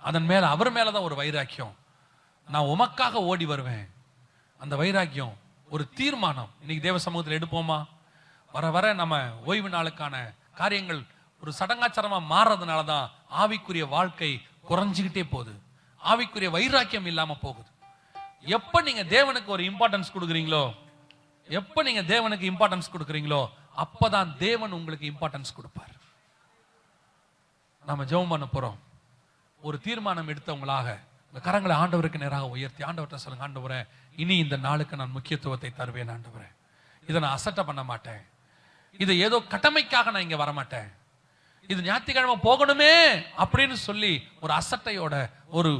அதன் மேல அவர் மேலதான் ஒரு வைராக்கியம். நான் உமக்காக ஓடி வருவேன். அந்த வைராக்கியம் ஒரு தீர்மானம் இன்னைக்கு தேவ சமூகத்தில் எடுப்போமா? வர வர நம்ம ஓய்வு நாளுக்கான காரியங்கள் ஒரு சடங்காச்சாரமா மாறுறதுனாலதான் ஆவிக்குரிய வாழ்க்கை குறைஞ்சுக்கிட்டே போகுது, ஆவிக்குரிய வைராக்கியம் இல்லாம போகுது. எப்ப நீங்க தேவனுக்கு ஒரு இம்பார்ட்டன்ஸ் கொடுக்குறீங்களோ, எப்ப நீங்க தேவனுக்கு இம்பார்ட்டன்ஸ் கொடுக்குறீங்களோ அப்பதான் தேவன் உங்களுக்கு இம்பார்ட்டன்ஸ் கொடுப்பார். நாம ஜெபம் பண்ண போறோம். ஒரு தீர்மானம் எடுத்தவங்களாக இந்த கரங்களை ஆண்டவருக்கு நேராக உயர்த்தி ஆண்டவர்கிட்ட சொல்லுங்க, ஆண்டவரே, இனி இந்த நாளுக்கு நான் முக்கியத்துவத்தை தருவேன். ஆண்டவரே, இதை நான் அசட்டை பண்ண மாட்டேன். இது ஏதோ கடமைக்காக நான் இங்க வரமாட்டேன். இது ஞாயிற்றுக்கிழமை போகணுமே அப்படின்னு சொல்லி ஒரு அசட்டையோட ஒரு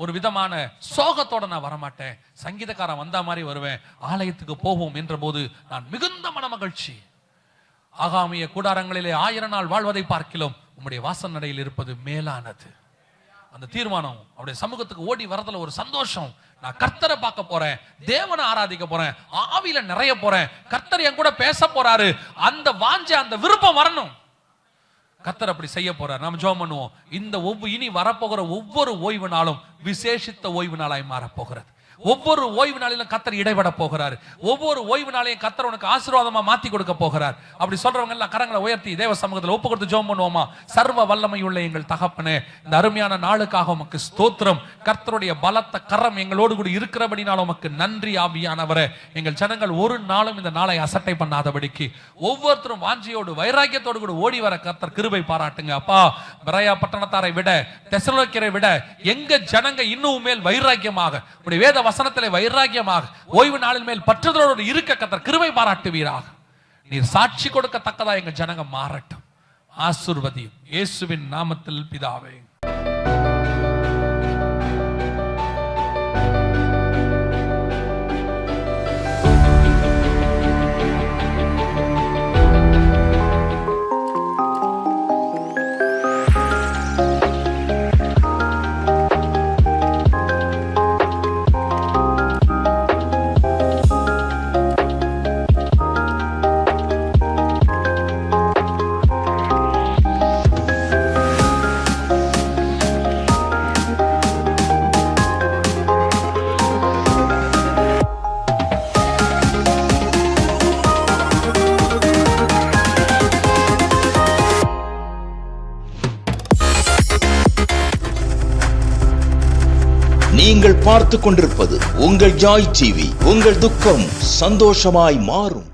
ஒரு விதமான சோகத்தோட நான் வரமாட்டேன். சங்கீதக்காரன் வந்த மாதிரி வருவேன். ஆலயத்துக்கு போவோம் என்ற போது நான் மிகுந்த மன மகிழ்ச்சி. ஆகாமிய கூடாரங்களிலே 1000 நாள் வாழ்வதை பார்க்கிலும் உம்முடைய வாசல் நடையில் இருப்பது மேலானது. அந்த தீர்மானம் அவருடைய சமூகத்துக்கு ஓடி வரதுல ஒரு சந்தோஷம். நான் கர்த்தரை பார்க்க போறேன், தேவனை ஆராதிக்க போறேன், ஆவியில நிறைய போறேன், கர்த்தர் என் கூட பேச போறாரு, அந்த வாஞ்சை, அந்த விருப்பம் வரணும். கர்த்தர் அப்படி செய்ய போறார். நாம் ஜெபம் பண்ணுவோம். இந்த இனி வரப்போகிற ஒவ்வொரு ஓய்வு நாளும் விசேஷித்த ஓய்வு நாளாய் மாறப்போகிறது. ஒவ்வொரு ஓய்வு நாளிலும் கர்த்தர் இடைபட போகிறார். ஒவ்வொரு ஓய்வு நாளையும் கர்த்தர் உனக்கு ஆசீர்வாதமா மாத்தி கொடுக்க போகிறார். அப்படி சொல்றவங்க எல்லாம் கரங்களை உயர்த்தி தேவ சமூகத்தில் ஒப்பு கொடுத்து ஜெபம் பண்ணுவோமா? சர்வ வல்லமையுள்ள எங்கள் தகப்பனே, இந்த அருமையான நாளுக்காக உமக்கு ஸ்தோத்திரம். கர்த்தருடைய பலத்த கரம் எங்களோடு கூட இருக்கிறபடினால உமக்கு நன்றி. ஆவியானவரே, எங்கள் ஜனங்கள் ஒரு நாளும் இந்த நாளை அசட்டை பண்ணாதபடிக்கு ஒவ்வொருத்தரும் வாஞ்சியோடு வைராக்கியத்தோடு கூட ஓடி வர கர்த்தர் கிருபை பாராட்டுங்க. அப்பா, பெராயா பட்டணத்தாரை விட, தெசலோனிக்கரை விட எங்க ஜனங்க இன்னும் மேல் வைராக்கியமாக உடைய வேத வசனத்திலே வைராக்கியமாக ஓய்வு நாளின் மேல் பற்றுதலோடு இருக்க கர்த்தர் கிருபை பாராட்டுவீராக. நீர் சாட்சி கொடுக்கத்தக்கதா எங்க ஜனங்க மாறட்டும். ஆசீர்வதியும் இயேசுவின் நாமத்தில் பிதாவே. நீங்கள் பார்த்து கொண்டிருப்பது உங்கள் ஜாய் டிவி. உங்கள் துக்கம் சந்தோஷமாய் மாறும்.